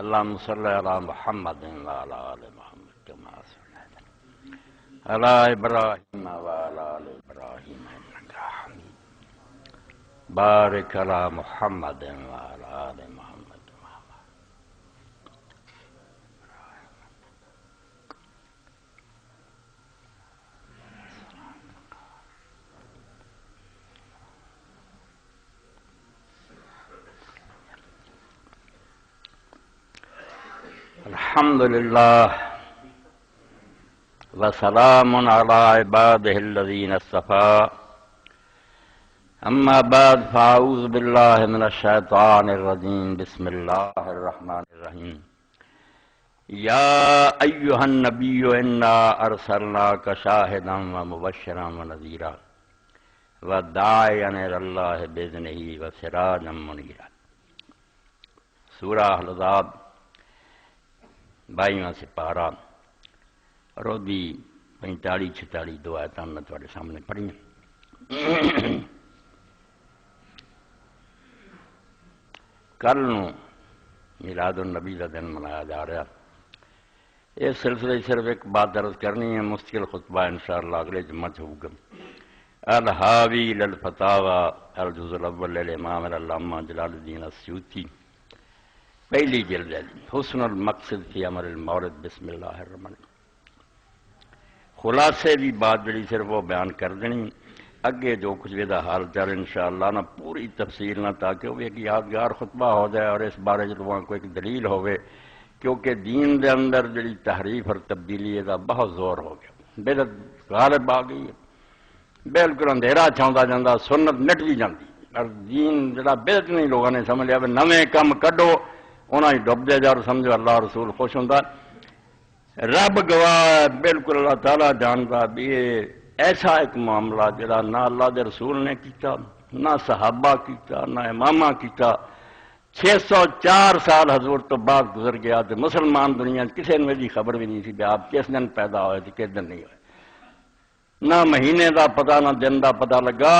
اللهم صل على محمد وعلى آل محمد كما صليت على إبراهيم وعلى آل إبراهيم إنك حميد بارك على محمد وعلى آل محمد الحمد لله وسلام على عباده الذين اصطفى أما بعد فأعوذ بالله من الشيطان الرجيم بسم الله الرحمن الرحيم يا أيها النبي إنا أرسلناك شاهدا ومبشرا ونذيرا وداعيا إلى الله بإذنه وسراجا منيرا سورہ الاحزاب 22واں سپارہ اور بھی 45-46 دو آیتاں میں تھوڑے سامنے پڑھی ہیں۔ کل نو میلاد النبی کا دن منایا جا رہا۔ اس سلسلے صرف ایک بات درج کرنی ہے، مستقل خطبہ انشاءاللہ اگلے جمعہ ہوگا۔ الحاوی للفتاوی الجزء الاول للامام العلامہ جلال الدین السیوطی، پہلی جلد ہے، حسن المقصد فی امر المورد، بسم اللہ الرحمن الرحیم۔ خلاصے دی بات جڑی صرف وہ بیان کر دینی، اگے جو کچھ بھی دا حال چل انشاءاللہ نہ پوری تفصیل نہ، تاکہ وہ ایک یادگار خطبہ ہو جائے اور اس بارے جلوان کو ایک دلیل ہوئے، کیونکہ دین دے اندر جڑی تحریف اور تبدیلی دا بہت زور ہو گیا، بدعت غالب آ گئی ہے، بالکل اندھیرا چھاؤندا جاندا، سنت مٹ بھی جاندی، اور دین جڑا بدعت نہیں لوگوں نے سمجھ لیا نویں کم کڈو، انہاں ہی ڈب دے جا اور سمجھو اللہ رسول خوش ہوندا۔ رب گواہ بالکل اللہ تعالیٰ جانتا بھی یہ ایسا ایک معاملہ جڑا نہ اللہ دے رسول نے کیتا، نہ صحابہ کیتا، نہ امامہ کیتا۔ 604 سال حضور تو بعد گزر گیا تو مسلمان دنیا کسی نے میری خبر بھی نہیں تھی کہ آپ کس دن پیدا ہوئے تھے کس دن نہیں ہوئے، نہ مہینے دا پتہ نہ دن دا پتہ لگا،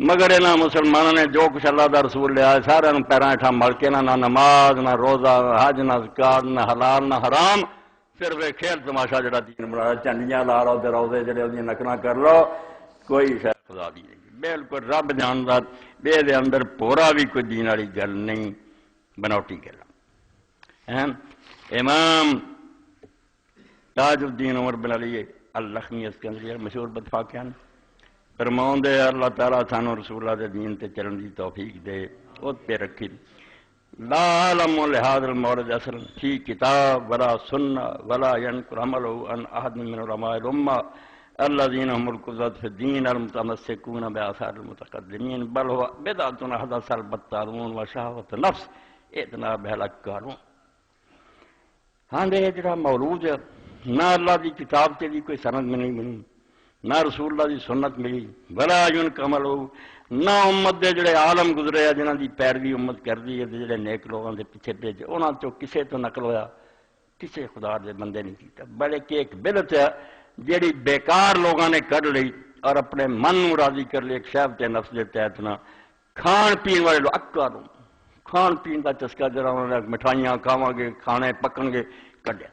مگر انہاں مسلمانوں نے جو کچھ اللہ دا رسول لیا ہے سارے پیراں ہیٹھاں مل کے نہ نماز نہ روزہ نہ حج نہ زکات نہ حلال نہ حرام، صرف ایک کھیل تماشا جڑا دین بنایا، چنڈیاں لا لو تے روزے جڑے اودیاں نقلاں کر لو، کوئی شے خدا دی نہیں، بالکل رب جاندا بے دے اندر پورا بھی کوئی دین والی گل نہیں، بنوٹی گل۔ امام تاج الدین عمر بن علی اللخمی اسکندری مشہور بدفاقیان فرماؤں دے اللہ تعالیٰ سانو رسول اللہ دے دین تے چلن دی توفیق دے، اس پہ رکھی لا علم لہذا المورد اصل فی کتاب ولا سنہ ولا ینکر عملہ عن احد من علماء الامہ الذین هم القضاة فی الدین المتمسکون بآثار المتقدمین بل هو بدعۃ احدث البتالون وشہوۃ نفس اجتنابہ الکارون۔ ہاں دے جڑا مولود ہے نہ اللہ دی کتاب تے بھی کوئی سند میں نہیں ملی، نہ رسول اللہ دی سنت ملی، ولا ینکر عملہ، نہ امت دے جڑے عالم گزرے ہیں جنہاں دی پیروی امت کر دی ہے، جڑے نیک لوگوں دے پیچھے بھیجے انہاں چوں کسے تو نقل ہویا، کسے خدا دے بندے نہیں کیتا، بلکہ ایک بدعت ہے جیڑی بیکار لوگاں نے کر لی اور اپنے من نو راضی کر لی، ایک شہوت نفس دے تحت نہ کھان پین والے لوگ اکاروں کھان پین دا چسکا جڑا انہوں نے مٹھائیاں کھاواں گے کھانے پکن گے کڈیا۔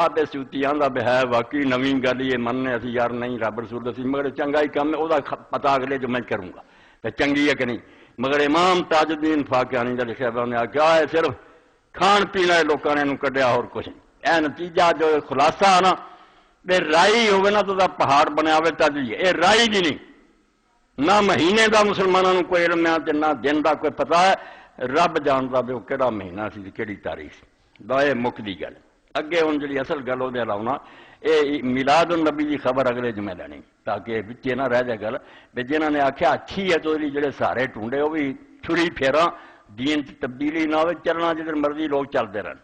آپ سیوتی آندا بے ہے واقعی نویں گل یہ مننے اسی یار نہیں رب رسول دسی، مگر چنگا ہی کم ہے وہ پتہ اگلے جو میں کروں گا تو چنگی ہے کہ نہیں، مگر امام تاج الدین فاقیانی کا لکھا ہے انہیں کیا ہے صرف کھان پینے والے لوگوں نے کڈیا اور کچھ نہیں۔ اے نتیجہ جو خلاصہ ہے نا بے رائی ہوئے نا تو دا پہاڑ بنیا ہوئے تجلیہ، اے رائی جی نہیں، نہ مہینے دا مسلمانوں کو کوئی علم ہے نہ دن دا کوئی پتہ ہے، رب جانتا بھی وہ کہڑا مہینہ سی کہڑی تاریخ سی، دائے مک دی گل۔ اگے ہوں جی اصل گل وہ لاؤنا یہ میلاد النبی کی خبر اگلے جمعے لینی تاکہ بچے نہ رہ جائے گل بھی جنہوں نے آخیا اچھی ہے تو جڑے سارے ٹونڈے وہ بھی چھری پھیرا دین تبدیلی نہ ہو، چلنا جدھر مرضی لوگ چلتے رہن،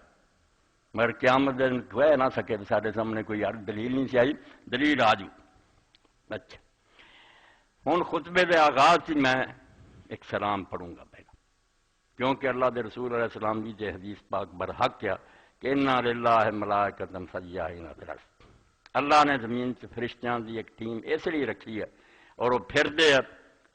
مگر قیامت دن کہہ نہ سکے سارے سامنے کوئی یار دلیل نہیں سی آئی، دلیل آ جی۔ اچھا ہوں خطبے دے آغاز سے میں ایک سلام پڑھوں گا پہلا، کیونکہ اللہ دے رسول علیہ السلام کی جے حدیث پاک برحق کیا کہ اِنَّا لِلَّهِ مَلَائِكَةً سَيَّاحِينَ فِي الْأَرْضِ، اللہ نے زمین سے فرشتیاں دی ایک ٹیم اس لیے رکھی ہے اور وہ پھردے ہے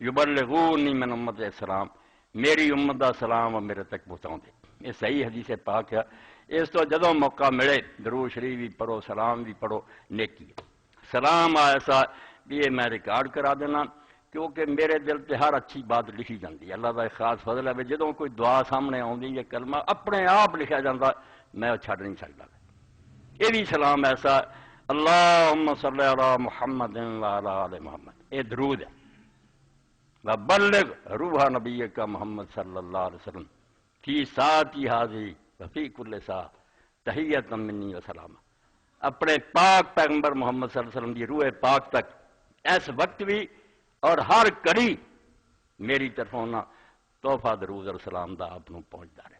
یبلغونی من امت السلام، میری امت دا سلام وہ میرے تک پہنچاؤں دے۔ یہ صحیح حدیث پاک ہے. اس تو جدوں موقع ملے درود شریف بھی پڑھو، سلام بھی پڑھو، نیکی. سلام ایسا بھی یہ میں ریکارڈ کرا دینا کیونکہ میرے دل تے ہر اچھی بات لکھی جاتی ہے. اللہ کا ایک خاص فضل ہے جدوں کوئی دعا سامنے آتی ہے کلمہ اپنے آپ لکھا جاتا میں چھڈ نہیں سکتا. یہ بھی سلام ایسا اللہم صلی علی محمد وعلی آل محمد، یہ درود ہے. وبلغ روح نبیک محمد صلی اللہ علیہ وسلم فی ساعتی ھذی وفی کل ساعہ تحیۃ منی وسلام. اپنے پاک پیغمبر محمد صلی اللہ علیہ وسلم کی روح پاک تک اس وقت بھی اور ہر کڑی میری طرفوں نہ تحفہ درود اور سلام دا آپ کو پہنچتا رہے.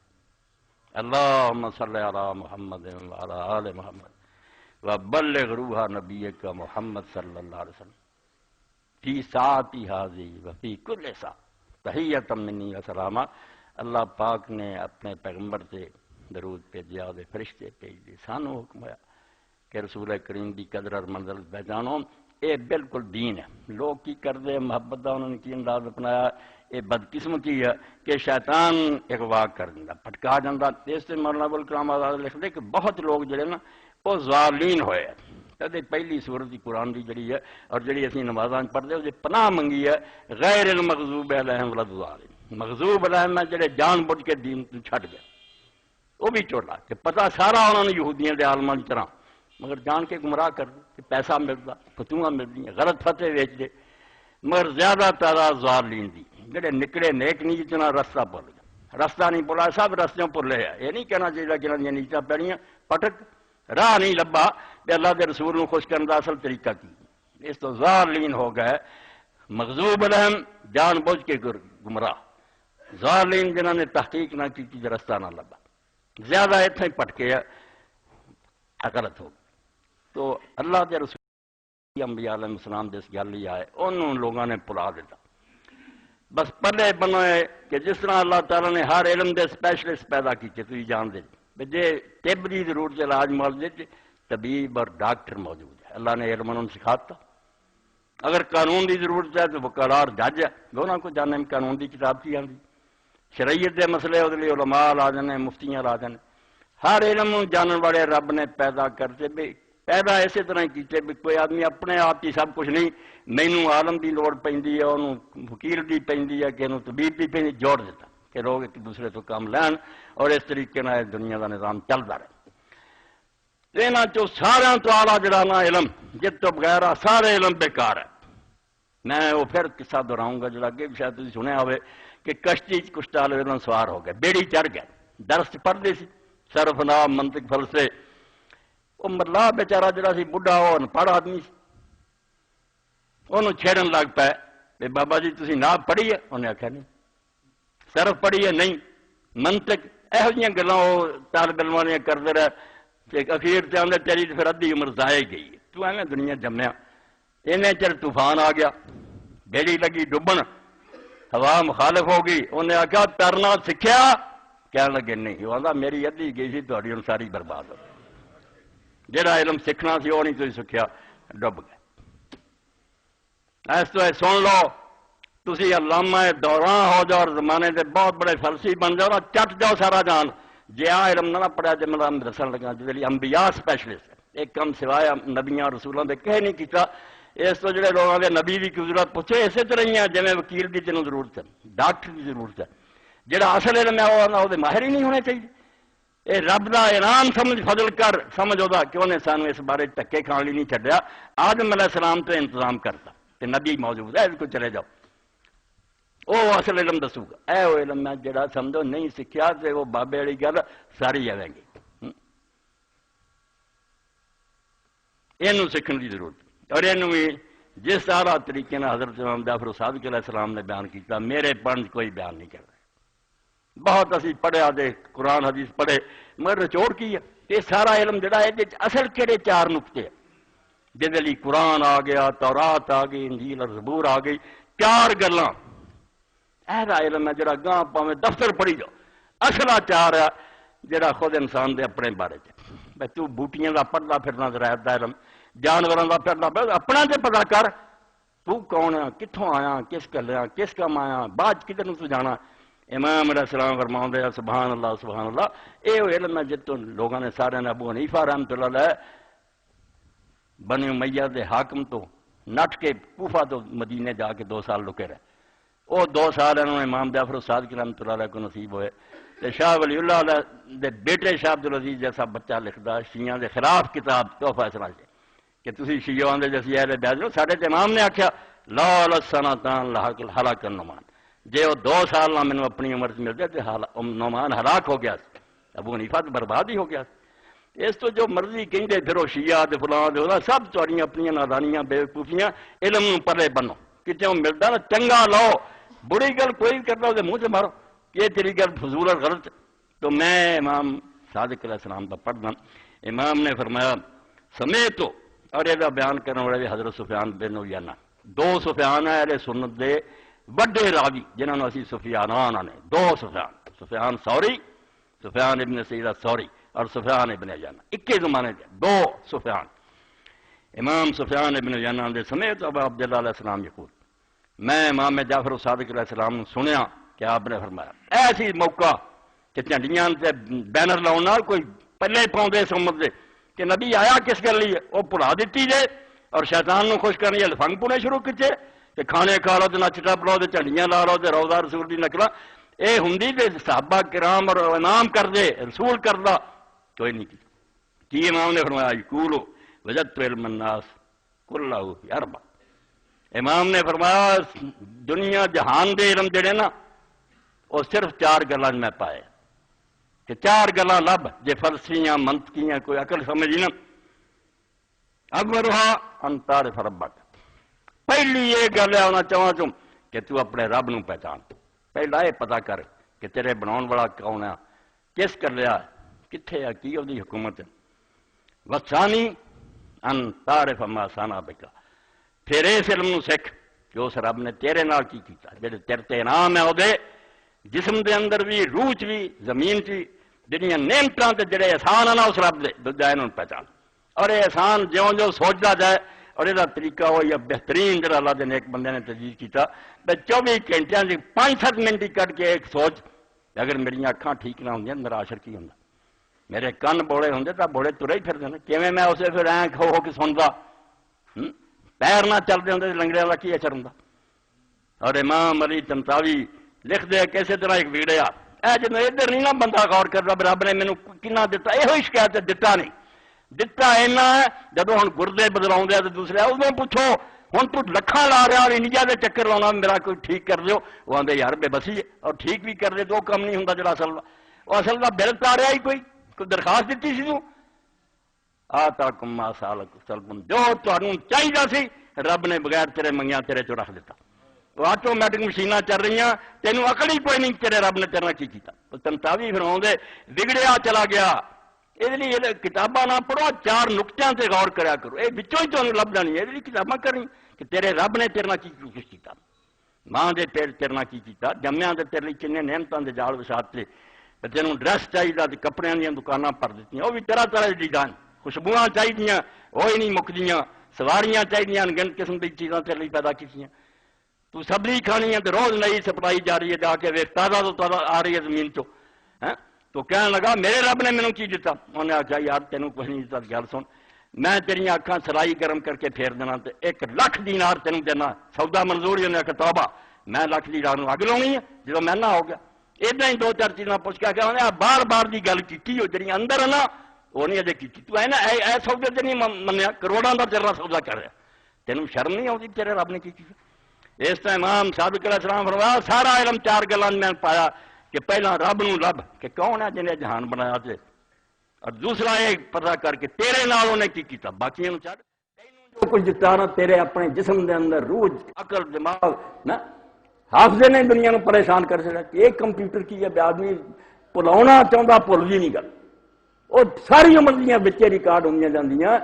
اللہم صلی علی محمد وعلی آل محمد وبلغ روح نبیک محمد صلی اللہ علیہ وسلم فی ساعتی ھذی وفی کل ساعہ تحیۃ منی وسلام. اللہ پاک نے اپنے پیغمبر سے درود بھیجا، دے فرشتے بھیج دے. سانو حکم ہوا کہ رسول کریم کی قدر اور منزل پہچانو. یہ بالکل دین ہے. لوگ کی کرتے محبت کا انہوں نے کی انداز اپنایا. یہ بدقسمتی ہے کہ شیطان اغوا کر دینا، پھٹکا جاتا. اس سے مولانا ابوالکلام آزاد لکھتے کہ بہت لوگ جڑے نا وہ ضالین ہوئے. کدے پہلی سورت قرآن کی جڑی ہے اور جڑی اسی نمازاں پڑھتے وہ پناہ منگی ہے غیر المغضوب علیہم ولا الضالین. مغضوب علیہم میں جڑے جان بوجھ کے دین تو چھڈ گئے وہ بھی چولا کہ پتہ سارا انہوں نے یہودیاں دے عالماں کی طرح مگر جان کے گمراہ کر دے کہ پیسہ ملتا، فتویاں ملتی ہیں، غلط فتح ویچ دے. مگر زیادہ تعداد ضالین دی جڑے نکلے نیک نہیں جتنا رستہ بھول گیا. رستہ نہیں بولا سب رستوں بھولے ہے. یہ نہیں کہنا چاہیے کہ انہوں نے نیچاں پیڑیاں پٹک راہ نہیں لبا کہ اللہ کے رسول کو خوش کرنے کا اصل طریقہ کی. اس تو ضالین ہو گئے. مغضوب علیہم جان بوجھ کے گمراہ، ضالین جنہوں نے تحقیق نہ کی رستہ نہ لبا. زیادہ اتنے ہی پٹکے غلط ہو. تو اللہ کے رسول انبیاء علیہ السلام جس گل ہی آئے انہوں لوگوں نے پلا دیتا. بس پلے بنائے کہ جس طرح اللہ تعالیٰ نے ہر علم دے اسپیشلسٹ پیدا کیتے تھی جان دے جے طب کی ضرورت ہے علاج معالجے طبیب اور ڈاکٹر موجود ہے. اللہ نے علم انہوں نے سکھاتا. اگر قانون کی ضرورت ہے تو وکلا اور جج ہے دونوں کو جانے قانون کی کتاب کی آتی. شریعت کے مسئلے وہ لیے علماء لا جانے، مفتیاں لا جانے. ہر علم جاننے والے رب نے پیدا کرتے بھی پیدا اسی طرح کیتے بھی کوئی آدمی اپنے آپ ہی سب کچھ نہیں. مینوں عالم کی لوڑ پیندی ہے، انہوں وکیل کی پیندی ہے کہ انہوں طبیب کی پیندی، جوڑ دیتا کہ لوگ ایک دوسرے تو کام لین اور اس طریقے نہ دنیا کا نظام چلتا رہے. یہاں چو سارا تو آلہ جڑا نا علم جس تو بغیر سارے علم بیکار ہے. میں وہ پھر قصہ دہراؤں گا جڑا کہ شاید تھی سنیا ہوئے کہ کشتی کچھ طالب علم سوار ہو گئے، بیڑی چڑھ گئے، درس پڑھتے سی صرف نام منطق فلسفے. وہ ملا بیچارہ جڑا سی بڑھا وہ انپڑھ آدمی سی. انہوں چھیڑن لگ پے بابا جی تسی ناب پڑھی ہے؟ انہیں آخیا نہیں. صرف پڑھی ہے؟ نہیں. منطق یہو جہاں گلاں وہ طالب علماں نے کرتے رہے کہ اخیر سے آدھے تیری تو پھر ادھی عمر ضائع گئی ہے، تو ایویں دنیا جمیا. انہیں چر طوفان آ گیا، بیڑی لگی ڈبن، ہوا مخالف ہو گئی. انہیں آخیا ترنا سیکھیا؟ کہنے لگے نہیں. وہ آتا میری ادھی گئی سی تھوڑی ہوں ساری برباد ہو. جہاں علم سیکھنا سی وہ نہیں تھی سیکھیا، ڈب گئے. اس تو سن لو تسی علامہ دوران ہو جاؤ اور زمانے کے بہت بڑے فلسفی بن جاؤ، چٹ جاؤ سارا جان. جی آ علم نہ پڑھا جی میں دسن لگا جی انبیاء اسپیشلسٹ ایک کم سوائے نبیاں رسولوں کے کہہ نہیں کیتا. اس تو جڑے لوگوں کے نبی کی ضرورت پوچھے اسی طرح ہی ہے جی وکیل کی تینوں ضرورت ہے، ڈاکٹر کی ضرورت ہے. جہاں اصل علم ہے وہ ماہر ہی نہیں ہونے چاہیے. یہ رب کا انعام سمجھ فضل کر سمجھ ہوتا کہ انہیں سانو اس بارے ٹکے کھان لی نہیں چڈیا. آدم علیہ السلام تو انتظام کرتا کہ نبی موجود ہے اس کو چلے جاؤ وہ اصل علم دسو گا. اے وہ علم ہے جڑا سمجھو نہیں سیکھیا تو وہ بابے والی گل ساری آئے گی. یہ سیکھنے کی ضرورت. اور یہ بھی جس سارا طریقے حضرت امام جعفر صادق علیہ السلام نے بیان کیا میرے پڑھن کوئی بیان نہیں کر رہے. بہت اسی پڑھیا دے قرآن حدیث پڑھے مگر رچوڑ کی ہے. یہ سارا علم جڑا ہے اصل کہڑے چار نقطے جہد لی قرآن آ گیا، تورات آ گئی، انجیل اور زبور آ گئی. چار گلاں ایسا علم ہے جڑا گاں پاویں دفتر پڑھی جاؤ. اصلا چار ہے جڑا خود انسان دے اپنے بارے چ تو بوٹیاں کا پڑھتا پھرنا درائت کا علم، جانوراں کا پھرنا پھر اپنا تے پتا کر تو کون ہے، کتوں آیا، کس گلیا، کس کام آیا، بعد کدھر تو جانا. امام علیہ السلام فرماؤندے سبحان اللہ اے وہ علم ہے جتوں لوگوں نے سارے نے ابو حنیفہ رحمۃ اللہ علیہ بنی امیہ دے حاکم تو نٹ کے کوفہ تو مدینے جا کے 2 سال رکے رہے، وہ 2 سال انہوں نے امام جعفر الصادق رحمۃ اللہ علیہ کو نصیب ہوئے تے شاہ ولی اللہ علیہ دے بیٹے شاہ عبدالعزیز جیسا بچہ لکھدا شیعہ دے خلاف کتاب تحفہ اسرار کہ تسی شیعہ آندے جیسی اہل بیت لو، ساڈے تے امام نے آکھیا لا لسنتان ہلاک النعمان، جے وہ 2 سال نہ مینوں اپنی عمر سے ملتے تے نعمان ہلاک ہو گیا، ابو حنیفہ تو برباد ہی ہو گیا۔ اس تو جو مرضی کہندے پھرو شیعہ تے فلاں دے سب تہاڈیاں اپنی نادانیاں بے وقوفیاں، علم نوں پلے بنو، کتوں ملدا نا چنگا لو، بری گل کوئی کردا او دے منہ تے مارو کہ تیری گل فضول اور غلط۔ تو میں امام صادق علیہ السلام کا پڑھنا، امام نے فرمایا سمیت تو، اور یہ بیان کرنے والے حضرت سفیان بن عیینہ، 2 سفیان ہے اہل سنت دے بڑے راوی جنہوں نے اسی سفیانان نے 2 سفیان، سفیان ثوری، سفیان ابن سعید الثوری اور سفیان ابن عیینہ، ایک ہی زمانے کے 2 سفیان۔ امام سفیان ابن عیینہ دے سمیت ابو عبداللہ علیہ السلام یقول، میں امام جعفر الصادق علیہ السلام نے سنیا کہ آپ نے فرمایا ایسی موقع کہ جھنڈیاں تے بینر لاؤن نال کوئی پلے پاؤندے اس امت دے کہ نبی آیا کس گل لیے، وہ بھلا دیتی جے اور شیطان نو خوش کرنے لفنگ پونے شروع کیتے کہ کھانے کھا لو تے نچٹا پڑاؤ تے جھنڈیاں لا لو تے روضہ رسول دی نقلا، اے ہوندی تے صحابہ کرام اور امام کر دے رسول کردا کوئی نہیں کی امام نے فرمایا یقول وجدت علم الناس کلہ فی 4، امام نے فرمایا دنیا جہان دے علم جڑے نا وہ صرف 4 گلاں میں پائے کہ 4 گلاں لب جے فلسفیاں منطقیاں کوئی عقل سمجھی نا، اکبرھا ان تعرف ربک، پہلی یہ گل ہے ہونا چاہاں تم کہ تو اپنے رب نو پہچان، پہلا یہ پتا کر کہ تیرے بناؤن والا کون ہے، کس کر لیا، کتھے ہے، کی دی حکومت ہے، وثانی ان تعرف ما صنع بک، پھر اس علم نو سکھ کہ اس رب نے تیرے نال کی کیتا، جڑے تیرے تے انعام ہے وہ جسم دے اندر بھی، روح چ بھی، زمین چ بھی، جڑیاں نعمتاں تے جڑے احسان ہیں نا اس رب دے دوجا انہوں پہچان، اور یہ احسان جیوں جو سوچدا جائے، اور یہ طریقہ ہو یا بہترین جڑا اللہ دے نیک بندے نے تجویز کیتا، 24 گھنٹیاں دی 5-7 منٹ کٹ کے ایک سوچ، اگر میری اکھاں ٹھیک نہ ہوندیاں میرا عاشر کی ہوندا، میرے کن بوڑے ہوندے تاں بوڑے ترے ہی پھردے نے، کیویں میں اسے پھر اینکھ ہو کے سندا، پیر نہ چلدے ہوندے لنگڑے والا کی اثر ہوندا۔ اور امام علی طنطاوی لکھ دے کیسے طرح ایک ویڑیا اے جدوں ادھر نہیں نا بندہ غور کردا رب نے مینوں کنا دتا، یہ شکایت دتا نہیں دتا اینا ہے جدوں ہن گردے بدلاؤندے تے دوسرے ادوں پوچھو ہن تو لکھاں لا رہا اور انڈیا دے چکر لاؤنا میرا کوئی ٹھیک کر دیو، وہ آندے یار بے بسی ہے اور ٹھیک بھی کر دے تو کم نہیں ہوندا جڑا اصل وہ اصل دا بل تاریا ہی کوئی درخواست دیتی سی تو آتاکم ما سالکم جو تانوں چاہیدا سی رب نے بغیر تیرے منگیاں تیرے چ رکھ دیتا، وہ آٹومیٹک مشیناں چل رہی ہیں، تینوں عقل ہی کوئی نہیں تیرے رب نے تیرے نال کی کیتا۔ طنطاوی فرماؤندے بگڑیا چلا گیا، یہ لیے کتاباں نہ پڑھو، 4 نقطیاں تے غور کریا کرو، یہ وچوں ہی تمہیں لب جانی، یہ لیے کتاباں کریں کہ تیرے رب نے تیرے نال کی کچھ کیتا، ماں دے پیٹ تیرے نال کی کیتا، جمعیاں دے تیرے لیے کنے نعمتاں دے جال وچھاتے، تینوں ڈریس چاہیے تے کپڑیاں دیاں دکاناں پر دتیاں، وہ بھی طرح طرح دی ڈیزائن، خوشبوئاں چاہیے وہ ہی نہیں مکدیاں، سواریاں چاہیے گنت قسم کی چیزاں تیرے لیے پیدا کیتیاں، تو سبزی کھانی ہے تو روز نئی سپلائی جا رہی ہے، جا کے ویک تازہ تو تازہ آ رہی ہے زمین چو، تو کہنے لگا میرے رب نے مینوں کی دیتا، انہوں نے آخیا یار تینوں کچھ نہیں دیتا، گل سن میں تیریاں اکھاں سلائی گرم کر کے پھیر دینا تے 1 لاکھ دینار تینوں دینا، سودا منظور ہی، انہیں آخیا توبہ میں لاکھ دینار نوں اگ لاؤنی ہے جدوں میں نہ ہو گیا، ادھر ہی 2-4 چیزاں پوچھ کے آخیا انہیں بار بار دی گل کی ہو جڑی اندر ہے نا وہ نہیں اجے کی تو ہے نا اے سودے تے نہیں منیا، کروڑاں دا تیرا سودا کر رہا، تینوں شرم نہیں آتی تیرے رب نے کی اس طرح امام صادق علیہ السلام فرمایا سارا علم 4 گلاں میں پایا کہ پہلا رب نو لب کہ کون ہے جنہیں جہان بنایا تے، اور دوسرا یہ پتہ کر کے تیرے نال انہیں کی کیتا، باقی چھڈ تینوں جو کچھ دتا نا تیرے اپنے جسم دے اندر روح عقل دماغ نا حافظے نے دنیا نو پریشان کر چھڑیا، ایک کمپیوٹر کی ہے آدمی بھلاونا چاہتا بھول بھی نہیں گل، وہ ساری عمر دیاں بچے ریکارڈ ہوندیاں جاندیاں،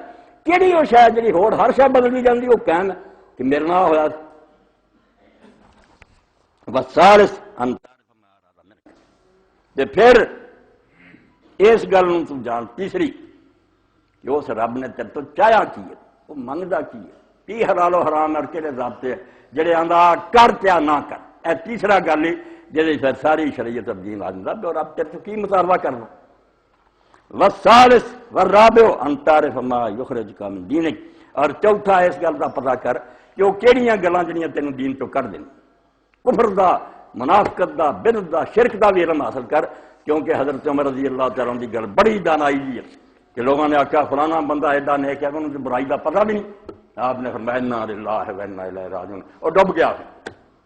کیڑی وہ شاید جی ہور ہر شے بدلتی جاندی، وہ کہن کہ میرے نال ہویا وسالس تے پھر اس گل تو جان تیسری کہ اس رب نے تیرے تو چاہیا کی ہے، وہ منگدا کی ہے، کی حلال و حرام اور کہڑے ضابطے جڑے آندا کر تے نہ کر، اے تیسرا گل ہے جہدے پھر ساری شریعت اب دین آ جاتا اور اب تیرے تو کی مطالبہ کرنا والثالث والرابع ان تعرف ما یخرجک من دینک اور چوتھا اس گل کا پتہ کر کہ وہ کیڑیاں گلاں جڑیاں تینوں دین تو کر دین کفر دا منافقت دا بدعت دا شرک دا بھی علم حاصل کر کیونکہ حضرت عمر رضی اللہ تعالیٰ عنہ دی گل بڑی دانائی دی ہے کہ لوگوں نے آکھا فلانا بندہ ایڈا نیک ہے انہوں نے برائی دا پتہ بھی نہیں آپ نے فرمایا انا للہ و انا الیہ راجعون اور ڈب گیا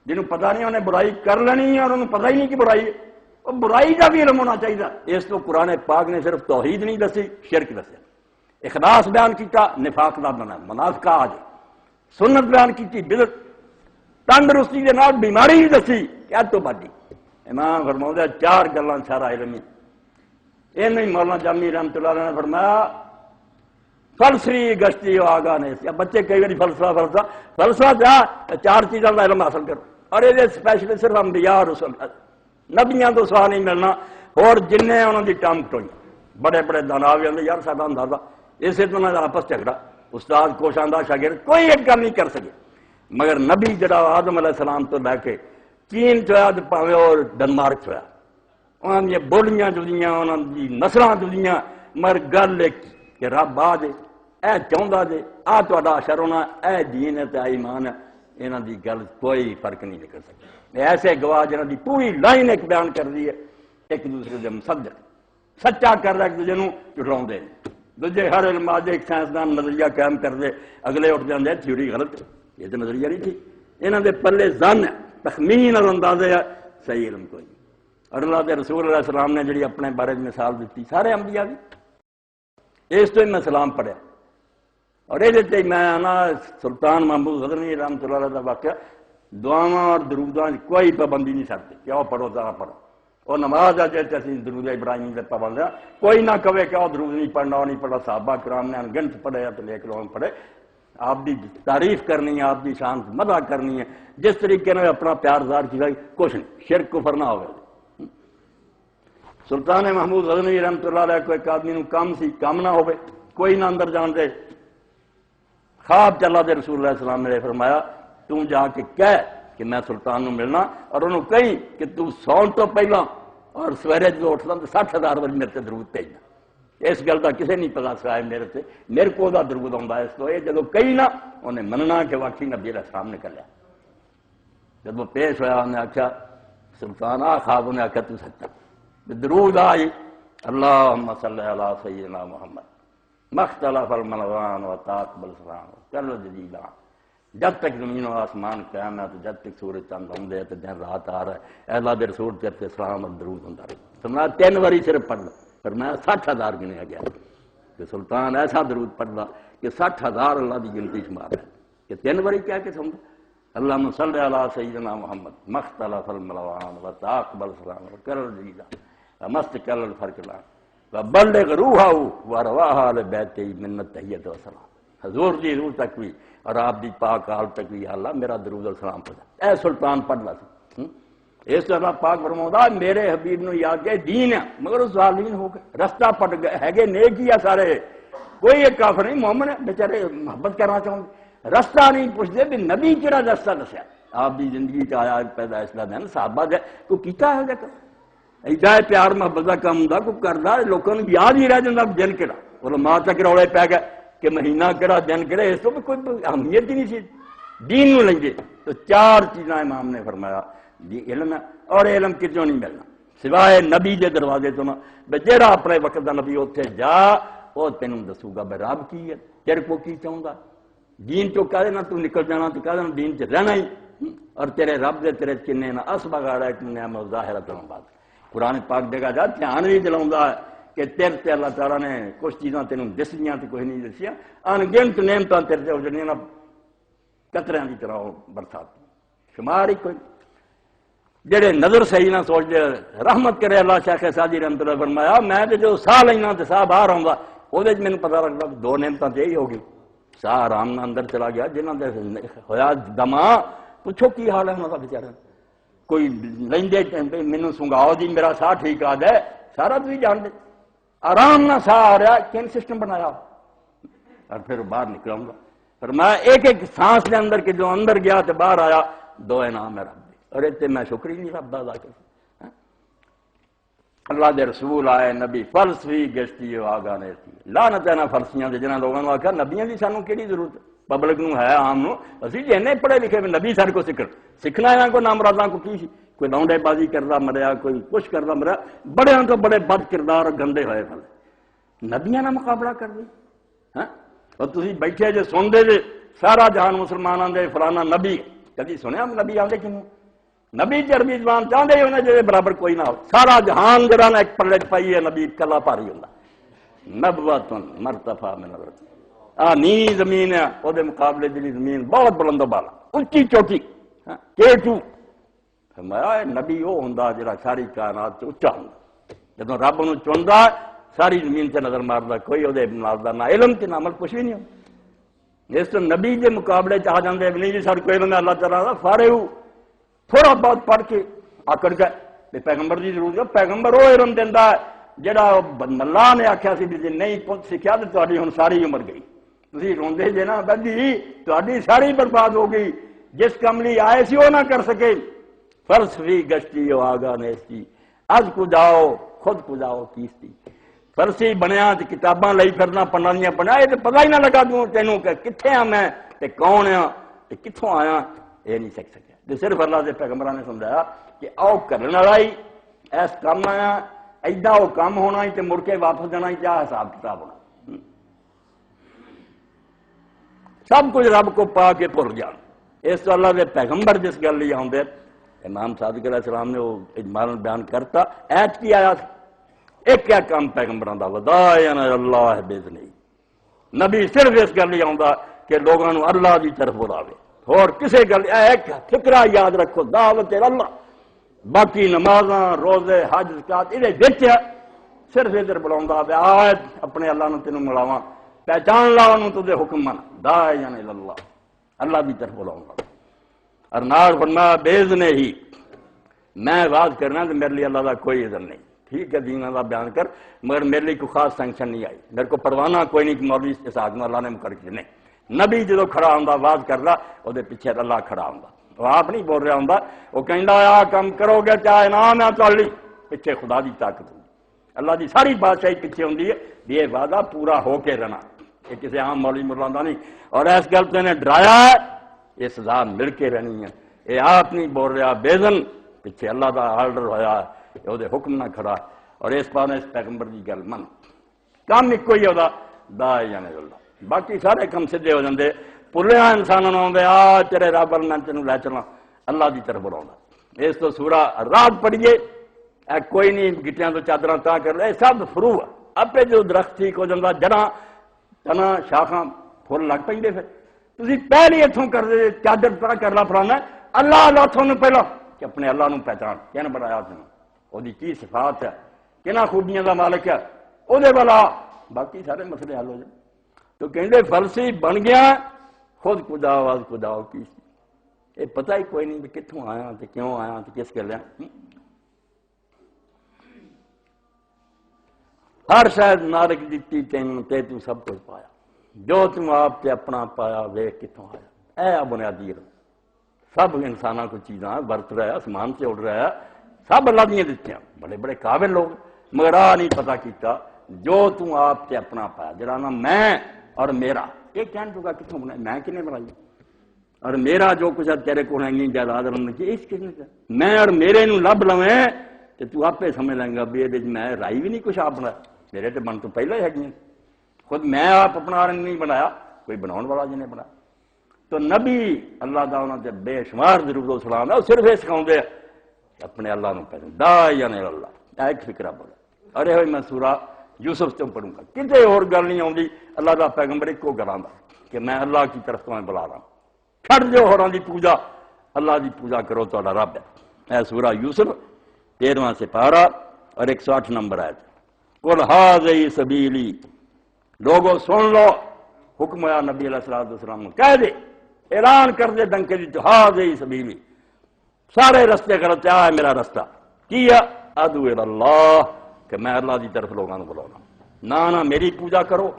جنہوں پتہ نہیں انہیں برائی کر لینی ہے اور انہوں پتہ ہی نہیں کہ برائی ہے اور برائی کا بھی علم ہونا چاہیے اس تو قرآن پاک نے صرف توحید نہیں دسی شرک دسیا اخلاص بیان کیتا نفاق دا بنا منافقہ آ جائے سنت بیان کی بدعت تندرستی کے نال بیماری دسی کیا تو بڑی امام فرماؤں چار گلاں سارا علم یہ نہیں مولانا جامی رحمۃ اللہ علیہ نے فرمایا فلسفی گشتی آگاہ نے بچے کئی بار فلسفہ کیا چار چیزوں کا علم حاصل کرو اور یہ اسپیشلی صرف انبیاء اور رسول نبیاں تو سوا نہیں ملنا اور جن انہوں کی ٹام کٹوئی بڑے بڑے دانا بھی آتے یار ساڈا اندازہ اسی طرح آپس جھگڑا استاد کوش آندا شاگرد کوئی ایک کام نہیں کر سکے مگر نبی جڑا آدم علیہ السلام تو لے کے چین چویا تو پاوے اور ڈنمارک چویا انہوں نے بولیاں جدیاں انہوں کی نسلاں جدیاں مگر گل ایک کہ رب آ جے اے چاہتا جے آ تا اشر ہونا اے دین ہے تے ایمان ہے یہاں کی گل کوئی فرق نہیں نکل سکتا ایسے گواہ جنہوں کی پوری لائن ایک بیان کر دی ہے ایک دوسرے کے مصدق سچا کر رہا ایک دوسرے کو چٹراؤں دے دوجے ہر علم آج ایک سائنسدان نظریہ قائم کر دے اگلے اٹھ جاندے تھیوری غلط ہے یہ تو نظریہ نہیں تھی یہاں دے پلے زن ہے تخمین اور اندازے ہے صحیح علم کوئی اور اللہ کے رسول علیہ السلام نے جڑی اپنے بارے میں مثال دیتی سارے انبیاء بھی اس تو ہی میں سلام پڑھیا اور یہ میں آنا سلطان محمود غزنوی رحمۃ اللہ علیہ کا واقعہ دعاواں اور دروداں کوئی پابندی نہیں سکتے کیوں پڑھو ذرا پڑھو اور نماز آ جائے اسی درود ابراہیم کے پابند ہیں کوئی نہ کہے کہ وہ درود نہیں پڑھنا وہ نہیں پڑھا صحابہ کرام نے انگنت پڑھے تو لے کے پڑھے آپ کی تعریف کرنی ہے آپ کی شان مدح کرنی ہے جس طریقے نے اپنا پیار ظاہر کیا کچھ نہیں شرک کفر نہ ہوئے سلطان محمود غزنوی رحمۃ اللہ علیہ کو ایک آدمی نو کام سی کام نہ ہوئے کوئی نہ اندر جان دے خواب چلا دے رسول اللہ السلام نے فرمایا تم جا کے کہہ کہ میں سلطان نو ملنا اور انہوں کہیں کہ تو سون تو پہلا اور سویرے جو اٹھتا تو 60,000 بار میرے سے درود بھیجنا اس گل کا کسی نہیں پتا سوائے میرے سے میرے کو دا درود آتا ہے اس کو یہ جب کہیں نہ انہیں مننا کہ واقعی نبی علیہ السلام نے کر لیا جب وہ پیش ہوا انہیں آخیا سلطان آ خواب انہیں آخیا تو سچا درود آئی اللہم صلی علی سیدنا محمد مختلف الملوان و تاقبل سلام چلو جدیدان جب تک زمین و آسمان قائم ہے تو جب تک سورج چاند ہوندے ہے تو دن رات آ رہا ہے اے اللہ دے رسول تیرے سلام اور درود ہوتا رہا سمجھا 3 باری صرف پڑھ لو پر میں 60,000 گنیا گیا کہ سلطان ایسا درود پڑھ لا کہ 60,000 اللہ دی گنتی شمار ہے کہ 3 باری کیا کہ سمجھا اللہم صلی علی سیدنا محمد مختلف الملوان و تاقبل سلام و کرل جدیدان مستقل الفرقلان وبلغ روحہ ورواحہ لبیتی منت تحیت و سلام حضور دی روح تک بھی اور آپ دی پاک حال تک بھی اللہ میرا درود السلام پڑھا اے سلطان پڑھ لا سی اس طرح پاک فرماؤں میرے حبیب نو یاد کے دین ہے مگر اس ظالمین ہو گئے رستہ پٹ گئے ہے گے نیک ہی سارے کوئی ایک کافر نہیں مومن ہے بیچارے محبت کرنا چاہوں گے رستہ نہیں پوچھتے بھی نبی کہڑا رستہ دسیا آپ دی زندگی کا آیا پیدائش کا دن صحابہ دے کو کیتا ہے جا ایڈا پیار محبت کا کام ہوں کو کرتا لوگوں نے یاد ہی رہ جاتا دن کہڑا علماء تک رولے پی گئے کہ مہینہ کہڑا دن کہڑا اس کو کوئی اہمیت ہی نہیں سی دین نو لیں گے تو 4 چیزاں امام نے فرمایا جی علم ہے اور علم کتوں نہیں ملنا سوائے نبی دے دروازے تو نہ جہاں اپنے وقت کا نبی اتنے جا وہ تینوں دسوں گا بھائی رب کی ہے تیرے کو کی چاہوں گا دین چو کہہ دینا تو نکل جانا تو کہہ دینا دین چ رہنا ہی اور تیرے رب دے تیرے چنے نہ اس بگاڑا ایک نعمت ظاہرہ تمام بات قرآن پاک دے گا جا دھیان نہیں دلاؤں کہ تیرے تے اللہ تعالیٰ نے کچھ چیزاں تینوں دسیاں تو کوئی نہیں دسیاں انگنت نعمتاں تیرے تے ہو جڑیاں نا قطریاں دی طرح برسات شمار ہی کوئی جڑے نظر صحیح نہ سوچ دے رحمت کرے اللہ شیخ سعدی رحمۃ اللہ فرمایا میں تے جو ساہ لینا تے ساہ باہر آؤں گا وہ مینوں پتہ لگتا 2 نعمتاں تے یہی ہوگی ساہ آرام نہ اندر چلا گیا جنہاں دے ہویا دما پوچھو کی حال ہے انہاں دا بیچارہ کوئی لیندے مینوں سنگاؤ جی میرا ساہ ٹھیک آ جائے سارا تو ہی جان دے آرام نہ ساہ آ رہا کین سسٹم بنایا اور پھر باہر نکلاؤں گا فرمایا ایک ایک سانس کے اندر کہ جو اندر گیا تو باہر آیا 2 انعام ہے رب اور اتنے میں شکر ہی نہیں رب دا ادا کر اللہ دے رسول آئے نبی فلسفی گشتی آگاہ نے تھی لعنت ہے نا فلسفیاں دے جنہاں لوگوں نے آخیا نبیاں دی سانوں کیڑی ضرورت پبلک نو ہے عام نو اسی جی اینے پڑھے لکھے نبی سارے کو سکھنا ہے کوئی نامراداں کو کی کوئی لونڈے بازی کردا مریا کوئی کچھ کردا مریا بڑے تو بڑے بد کردار اور گندے ہوئے پھلے نبیاں نہ مقابلہ کر دی ہاں اور تسی بیٹھے جے سن دے سارا جہان مسلماناں دے فلانا نبی کدی سنیا نبی آندے کنوں نبی تے عربی زبان چاہتے ہی انہیں جے برابر کوئی نہ ہو سارا جہان جڑا نا ایک پلے پائی ہے نبی کلا پاری ہوندا نبوتن مرتفع من الارض نی زمین ہے وہ دے مقابلے دی زمین بہت بلند و بالا اونچی چوٹی کیٹو فرمایا نبی وہ ہوندا جڑا ساری کائنات تے اونچا ہوندا جدوں رب نو چندا ساری زمین تے نظر ماردا کوئی او دے نال نہ علم تے نہ عمل کچھ بھی نہیں ہوندا اس تو نبی دے مقابلے چ آ جاندے نہیں جی سارے کوئی علم اللہ تعالی دا فارغ تھوڑا بہت پڑھ کے آکڑ گئے پیغمبر کی ضرورت ہے پیغمبر وہ علم دینا ہے جہاں اللہ نے آخیا سی جی نہیں سیکھا تو تاری ہوں ساری عمر گئی تھی روندے جے نا بھائی تاری ساری برباد ہو گئی جس کم لی آئے سی وہ نہ کر سکے فلسفی گشتی ہو آگاہ نیستی از کو جاؤ خود کو جاؤ کیستی فلسی بنیا تو کتاباں لئی پھرنا پڑھنا پڑھنا یہ تو پتہ ہی نہ لگا دوں تینوں کہ کتنے ہاں میں تے کون ہاں تے کتوں آیا یہ نہیں سیکھ سکے صرف اللہ کے پیغمبران نے سمجھایا کہ آؤ کرنے والا ہی ایس کام آیا ایڈا وہ کام ہونا ہی تے مڑ کے واپس جانا ہی کیا حساب کتاب ہونا سب کچھ رب کو پا کے بھول جان اس تو اللہ کے پیغمبر جس گل لیے آدھے امام صادق علیہ السلام نے وہ اجمالاً بیان کرتا ایت کی آیا تھا ایک کیا کام پیغمبران دا وداعین اللہ باذنہ نبی صرف اس گل لیے آتا کہ لوگوں نے اللہ کی طرف بلاوے اور کسی گل ایک فکرہ یاد رکھو دعوت اللہ باقی نمازاں روزے حج زکات یہ وچ صرف ادھر بلاوندا پیا آج اپنے اللہ نو تینوں ملاواں پہچان لا انہوں تو دے حکم من داعیان اللہ اللہ دی طرف بلاوندا اور نال فرمایا باذنہ ہی میں واز کرنا تو میرے لیے اللہ دا کوئی اذن نہیں ٹھیک ہے دین اللہ بیان کر مگر میرے لیے کوئی خاص سینکشن نہیں آئی میرے کو پروانہ کوئی نہیں کہ مولوی اس آدمی اللہ نے مقرر کیا نہیں نبی جدو کھڑا ہوندا آواز کردا وہ پیچھے اللہ کھڑا ہوندا وہ آپ نہیں بول رہا ہوندا وہ کہندا آ کم کرو گے چاہے انعام ہے تواڈی پیچھے خدا دی طاقت ہوندی اللہ دی ساری بادشاہی پیچھے ہوندی ہے یہ وعدہ پورا ہو کے رہنا یہ کسی عام مولوی ملا نہیں اور اس گل سے نے ڈرایا ہے یہ سزا مل کے رہنی ہے یہ آپ نہیں بول رہا بیزن پیچھے اللہ دا آرڈر ہویا ہے وہ حکم نہ کھڑا اور اس پاس اس پیغمبر دی گل من کام ایک کوئی ہوتا داعیان اللہ باقی سارے کم سیدھے ہو جاندے پلیا انسانوں آدھے آ تیرے رب میں تینوں لے چلا اللہ کی طرف بلا اس تو سورہ رات پڑھیے کوئی نہیں گٹیاں تو چادر تا کر لے سب فرو ہے اپنے جو درخت ٹھیک ہو جاتا جڑا تنا شاخاں پھول لگ پہ پھر تھی پہلے اتوں کر دے چادر تا کر لا فلانا اللہ اللہ تھوڑا پہلا کہ اپنے اللہ نو پہچان کہنا بنایا تین وہ کی صفات ہے کہنا خوبیاں کا مالک ہے وہ والا باقی سارے مسئلے حل ہو جائے تو کہتے فلسی بن گیا خود خدا آواز خدا کی یہ پتہ ہی کوئی نہیں کتوں آیا تو کیوں آیا تو کس گل ہر شاید نارک دیتی تین تے تو سب کچھ پایا جو تم آپ تے اپنا پایا ویخ کتوں آیا اے بنیادی سب انسانوں کو چیزاں برت رہا ہے آسمان سے اڑ رہا ہے سب اللہ دیا دیتی بڑے بڑے قابل لوگ مگر آ نہیں پتا کیتا جو تم آپ تے اپنا پایا جڑا نا میں اور میرا یہ کہنے چکا کتوں بنا میں کنے بنائی اور میرا جو کچھ تیرے کو جائیداد اس کس نے میں اور میرے نو لب لویں تو تو آپ سمجھ لیں گا بھی میں رائی بھی نہیں کچھ آپ بنایا میرے تو من تو پہلے ہی ہے خود میں آپ اپنا نہیں بنایا کوئی بناؤ والا جنہیں بنایا تو نبی اللہ دا انہوں نے بے شمار درود و سلام ہے وہ صرف یہ سکھاؤں اپنے اللہ نو پہلے داعیان اللہ ایک فکرہ بولا ارے ہوئی میں سورہ یوسف سے پڑھوں گا کسی اور گل نہیں آتی اللہ دا پیغمبر ایک کو گلاں کہ میں اللہ کی طرف تمہیں بلا رہا ہوں چھڑ جو ہوراں دی پوجا اللہ دی پوجا کرو تو رب ہے اے سورہ یوسف 13واں سپارہ اور 108 نمبر آیت قل ھذہ سبیلی لوگوں سن لو حکم ہے نبی علیہ السلام کہہ دے اعلان کر دے ڈنکے دی ھذہ سبیلی سارے رستے غلط ہے میرا رستہ کیا ادعو الی اللہ کہ میں اللہ کی طرف لوگوں کو بلاؤں نہ میری پوجا کرو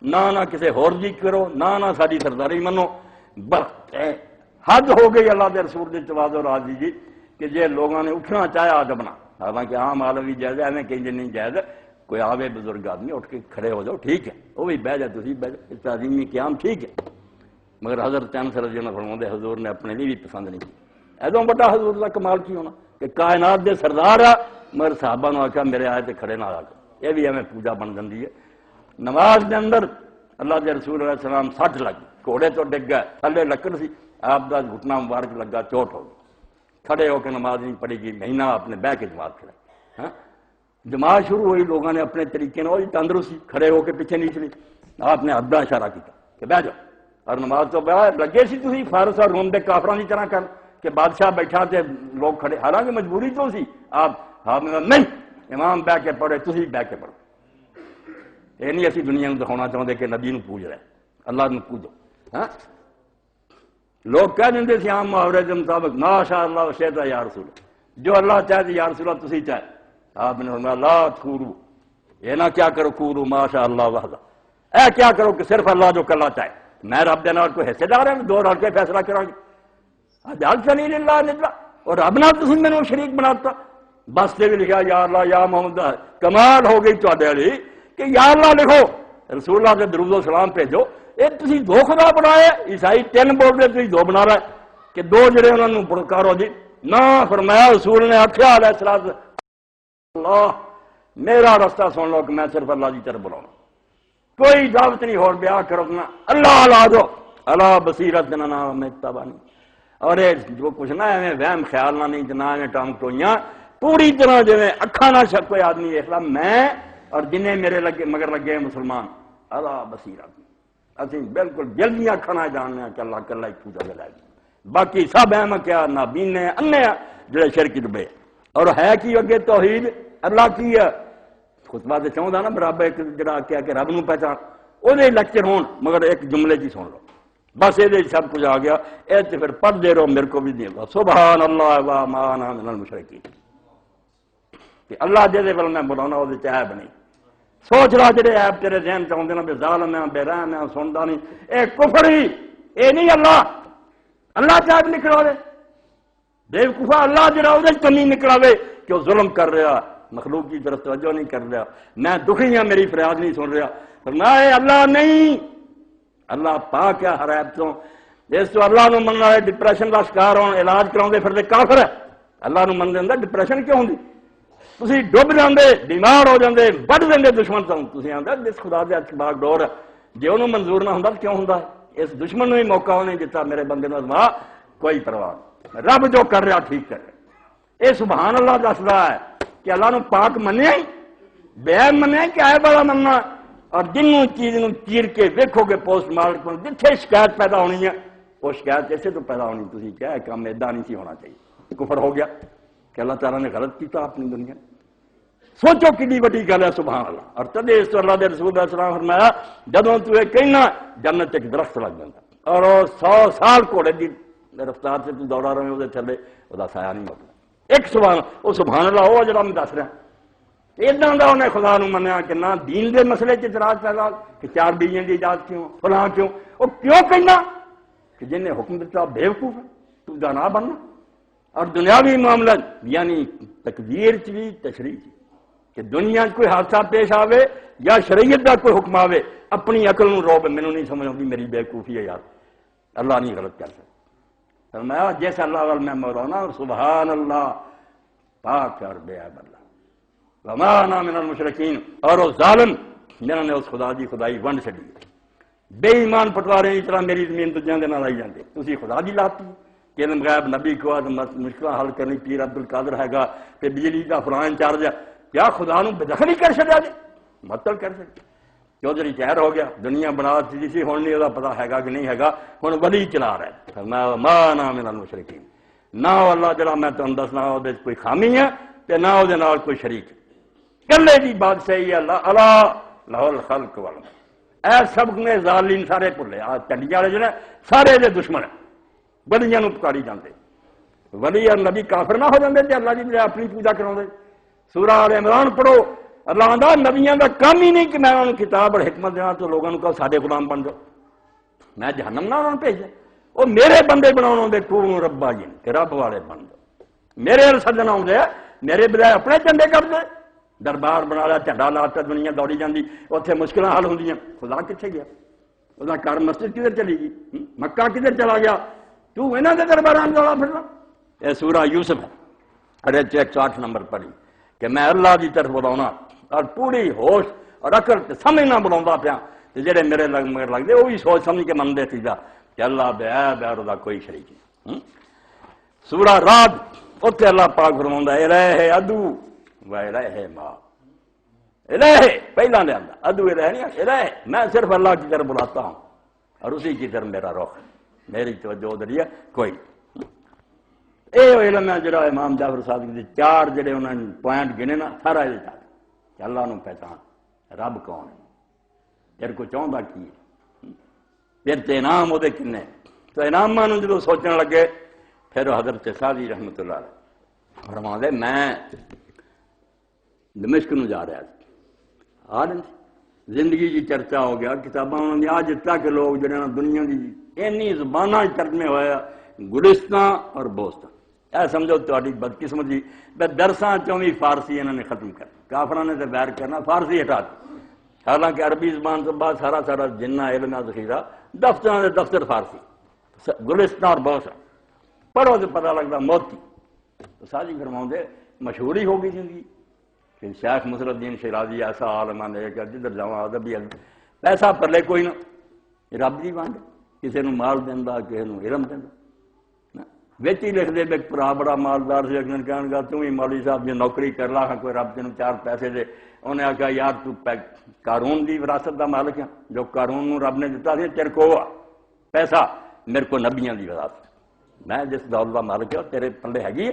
نہ کسی ہور دی کرو نہ ساری سرداری منو بس حد ہو گئی اللہ کے رسول دی تواضع اور عاجزی جی کہ جے لوگوں نے اٹھنا چاہیا دبنا، حالانکہ عام عالمی جائز ہے، کہیں نہیں جائز، کوئی آوے بزرگ آدمی اٹھ کے کھڑے ہو جاؤ ٹھیک ہے، وہ بھی بہ جائے تھی بہ جاؤ، تعظیمی قیام ٹھیک ہے، مگر حضرت انس رضی اللہ عنہ فرماتے حضور نے اپنے لیے بھی پسند نہیں کی۔ ایدوں بڑا حضور کا کمال کی ہونا کہ کائنات دے سردار آ، مگر صحابہ نے آخیا میرے آئے تے کھڑے نہ آ کے، یہ بھی ہمیں پوجا بن جاتی ہے۔ نماز دے اندر اللہ کے رسول علیہ السلام سٹ لگ گھوڑے تو ڈگ گئے، تھلے لکڑ سی، آپ کا گھٹنا مبارک لگا، چوٹ ہو گئی، کھڑے ہو کے نماز نہیں پڑھی گئی، مہینہ اپنے بہ کے جماعت کھڑے، ہاں جماعت شروع ہوئی، لوگوں نے اپنے طریقے نے تندرستی کھڑے ہو کے پیچھے نہیں چلی، آپ نے ابدا اشارہ کیا کہ بہ جاؤ، اور نماز تو لگے سی تھی فارس اور روم کے کافران کی طرح کر کہ بادشاہ بیٹھا تے لوگ کھڑے، حالانکہ مجبوری تو سی، آپ نے نہیں امام بہ کے پڑھے، تھی بہ کے پڑھو، یہ نہیں اسی دنیا کو دکھانا چاہتے کہ نبی نو پوج رہے، اللہ نے پوجو۔ ہاں لوگ کہہ دیں سی عام محاورے کے مطابق ماشاء اللہ شیطا یا رسول، جو اللہ چاہے یا رسول اللہ تسی چاہے، آپ نے فرمایا لا تکورو، یہ نہ کیا کرو کورو ماشاء اللہ وحدہ، اے کیا کرو کہ صرف اللہ جو کلا چاہے، میں رب دے نال کوئی حصے دار ہے، دو رل کے فیصلہ کرا گے، اجعل سلیل اللہ نجلا، اور رب نال تسی مینوں شریک بناتا، بس تے بھی لکھا یا اللہ یا محمد، کمال ہو گئی تواڈے والی کہ یا اللہ لکھو رسول اللہ کے درود و سلام بھیجو، یہ تسی دو خدا بنائے، عیسائی تین بول رہے تھی دو بنا رہے کہ دو جڑے انہوں نے پڑکارو جی نہ، فرمایا رسول نے آخیا علیہ السلام اللہ میرا رستہ سن لو کہ میں صرف اللہ کی طرف بلاؤں، کوئی دعوت نہیں ہو بیاہ کرو نا، اللہ لا دو اللہ بصیرت نہ نام تبانی، اور یہ جو کچھ نہ ہے وہم خیال نہ نہیں جنا ہے ٹانگ ٹوئیاں پوری طرح جو اکھا نہ شک کوئی آدمی دیکھ لا، میں اور جنہیں میرے لگے مگر لگے مسلمان اللہ بصیرت، اسی بالکل جلدی اکھا نہ جاننے کہ اللہ کلا ہی پوجا کے لائے، باقی سب احم کیا نہ بینے انے جڑے شرک ڈبے، اور ہے کی اگے توحید اللہ کی ہے، خطبہ تو چاہتا نا برابر ایک جڑا کیا کہ رب نو پہچان، وہ لیکچر ہون مگر ایک جملے جی سن لو بس، یہ سب کچھ آ گیا، یہ تو پھر پڑھ دے رہو میرے کو بھی دے گا سبحان اللہ وما انا من المشرکین، کہ اللہ جہدے ول میں بلانا وہ عیب نہیں، سوچ رہا جڑے عیب تیرے ذہن چاہتے ہیں بے ظالم ہے بے رحم ہے سنتا نہیں، اے کفر ہی، اے نہیں اللہ چاہت نکلا دے بے وقوفا، اللہ جڑا وہ کمی نکلاوے کہ وہ ظلم کر رہا، مخلوق کی طرف توجہ نہیں کر رہا، میں دکھی ہوں میری فریاد نہیں سن رہا، فرمایا اللہ نہیں، اللہ پاک ہے ہر عیب تو، جس تو اللہ نو مننا ہے ڈپریشن کا شکار ہون علاج کراؤندے پھر کافر ہے، اللہ نو من دے ڈپریشن کیوں ہوندی، تسی ڈب جاندے بیمار ہو جاندے وڈ دیندے دشمن تو، تسی آندے جس خدا دے ہتھ باغ ڈور ہے، جے انہوں منظور نہ ہوندا کیوں ہوندا ہے، اس دشمن نو ہی موقع نہیں دیتا میرے بندے نو ازما، کوئی پرواہ نہیں، رب جو کر رہا ٹھیک کر رہا، اے سبحان اللہ دس رہا ہے کہ اللہ نو پاک منیا ہی بے منیا کہ ہے بڑا مننا، اور جنوں چیز نو چیر کے ویکھو گے پوسٹ مارٹم جتھے شکایت پیدا ہونی ہے وہ شکایت ایسے تو پیدا ہونی، تسی کیا ہے کام ایدا نہیں سی ہونا چاہیے، کفر ہو گیا کہ اللہ تعالیٰ نے غلط کیتا اپنی دنیا، سوچو کتنی بڑی گل ہے سبحان اللہ، اور تدے اس تو اللہ دے رسول علیہ السلام فرمایا جدوں تو یہ کہنا جنت ایک درخت لگ جاتا، اور 100 سال گھوڑے کی رفتار سے تو دوڑا رہے وہ تھلے وہ سایہ نہیں ہوتا، ایک سبحان وہ سبحان اللہ وہ جڑا میں دس رہا، اداں دا انہیں خدا نو منیا کہ نہ دین دے مسئلے چ اعتراض پیدا کہ 4 بیویاں دی اجازت کیوں فلاں کیوں، وہ کیوں کہنا کہ جن نے حکم دیتا بے وقوف ہے تو جانا بننا، اور دنیاوی معاملہ یعنی تقدیر چ بھی تشریح چ کہ دنیا کوئی حادثہ پیش آوے یا شریعت کا کوئی حکم آوے اپنی عقل نو روب مینوں نہیں سمجھ آتی میری بے وقوفی ہے یار، اللہ نہیں غلط کر سکتا، فرمایا جیسے اللہ وال میں مولانا سبحان اللہ پاک اور بے عیب اللہ وما انا من المشرکین، اور وہ ظالم جنہوں نے اس خدا دی خدائی ونڈ چڑی، بے ایمان پٹوارے اس طرح میری زمین تو جاندے نہ لائی جاندے، تسی خدا دی لاتی کہ علم غیب نبی کو مشکل حل کرنی پیر عبد القادر ہے گا کہ بجلی کا فلاں انچارج ہے، کیا خدا نو بدخل ہی کر چڑیا جی، مطلب کر سکتے چودھری چہر ہو گیا، دنیا بنا سی سی ہوں نہیں وہ پتا ہے گا کہ نہیں ہے گا، ہوں ولی چلا رہا ہے، ما انا من المشرکین، نہ اللہ جڑا میں تمہیں دسنا وہ کوئی خامی ہے تے نہ وہ کوئی شریک، کلے دی بات صحیح ہے، اللہ لہ الخلق والامر، اے سب نے ظالم سارے بھلے، آ چنڈی والے جو سارے دے دشمن ہیں، ولیاں نو پکاری جاندے، ولی اور نبی کافر نہ ہو جاندے تے اللہ دی اپنی پوجا کراؤندے، سورہ آل عمران پڑھو، اللہ آندا نبیاں دا کام ہی نہیں کہ میں انہوں کتاب اور حکمت دینا تو لوگوں کو ساڈے غلام بن جاؤ، میں جہنم نہ انہوں بھیجا، وہ میرے بندے بناؤ دے کون ربا جن کہ رب والے بن جاؤ، میرے سجن آدھے میرے بجائے اپنے جھنڈے کرتے دربار بنا لیا جھنڈا لاتا دنیا دوڑی جاتی اتنے مشکل حل ہوں خدا کتنے گیا وہ گھر مسجد کدھر چلی گئی مکہ کدھر چلا گیا تو یہاں کے دربار دوڑا پھرنا یہ سورہ یوسف ہے ارے 108 نمبر پڑھی کہ میں اللہ کی طرف بلاؤنا اور پوری ہوش اور عقل سمجھنا بلا پیا جہے میرے مگر لگتے وہ بھی سوچ سمجھ کے منتے تھی کہ اللہ بے اور کوئی شریک نہیں سورہ رات اتنے اللہ پاک فرماؤں الہ ادو و الہ ماں الہ پہلا لیا ادو الہ نہیں الہ میں صرف اللہ کی طرف بلاتا ہوں اور اسی کی طرف میرا رخ میری توجہ ادھر ہے کوئی یہ علم ہے جڑا امام جعفر صادق کے 4 جڑے انہوں نے پوائنٹ گنے نا سارا یہ چاہتا کہ اللہ نو پہچان رب کون ہے تیرے کو چاہتا کی ہے پھر تے انعام وہ کنے تو انعاماں جب سوچنے لگے پھر حضرت سعدی رحمت اللہ علیہ فرماندے میں دمشق نو جا رہا زندگی کی چرچا ہو گیا کتاباں انہوں نے آج تک لوگ جڑے نا دنیا کی اینی زباناں ترجمے ہویا گلستان اور بوستان اے سمجھو تہاڈی بدقسمتی درساں چوں بھی فارسی انہوں نے ختم کر کافراں نے تو بیر کرنا فارسی ہٹا دی حالانکہ عربی زبان سے بعد سارا جنہ علم ذخیرہ دفتر دفتر فارسی گلستان اور بوستان پڑھو تو پتہ لگتا موتی تو ساری فرماؤں دے مشہور ہی ہوگی زندگی کہ شیخ نصر الدین شیرازی ایسا عالم ہے کہ جدھر جاواں ادبی پیسہ پلے کوئی نہ رب دی وانڈ کسی نو مال دینا کسی نو علم دینا ویچ ہی لکھ دے ایک پرا بڑا مالدار سے اگن کہنے گا تم ہی مولوی صاحب جو نوکری کر لا کوئی رب تینوں 4 پیسے دے انہیں آخیا یار تو قارون دی وراثت دا مالک ہے جو قارون نو رب نے دیتا سی تیرے کو پیسہ میرے کو نبیاں دی وراثت میں جس دولت دا مالک ہے تیرے پلے ہے گی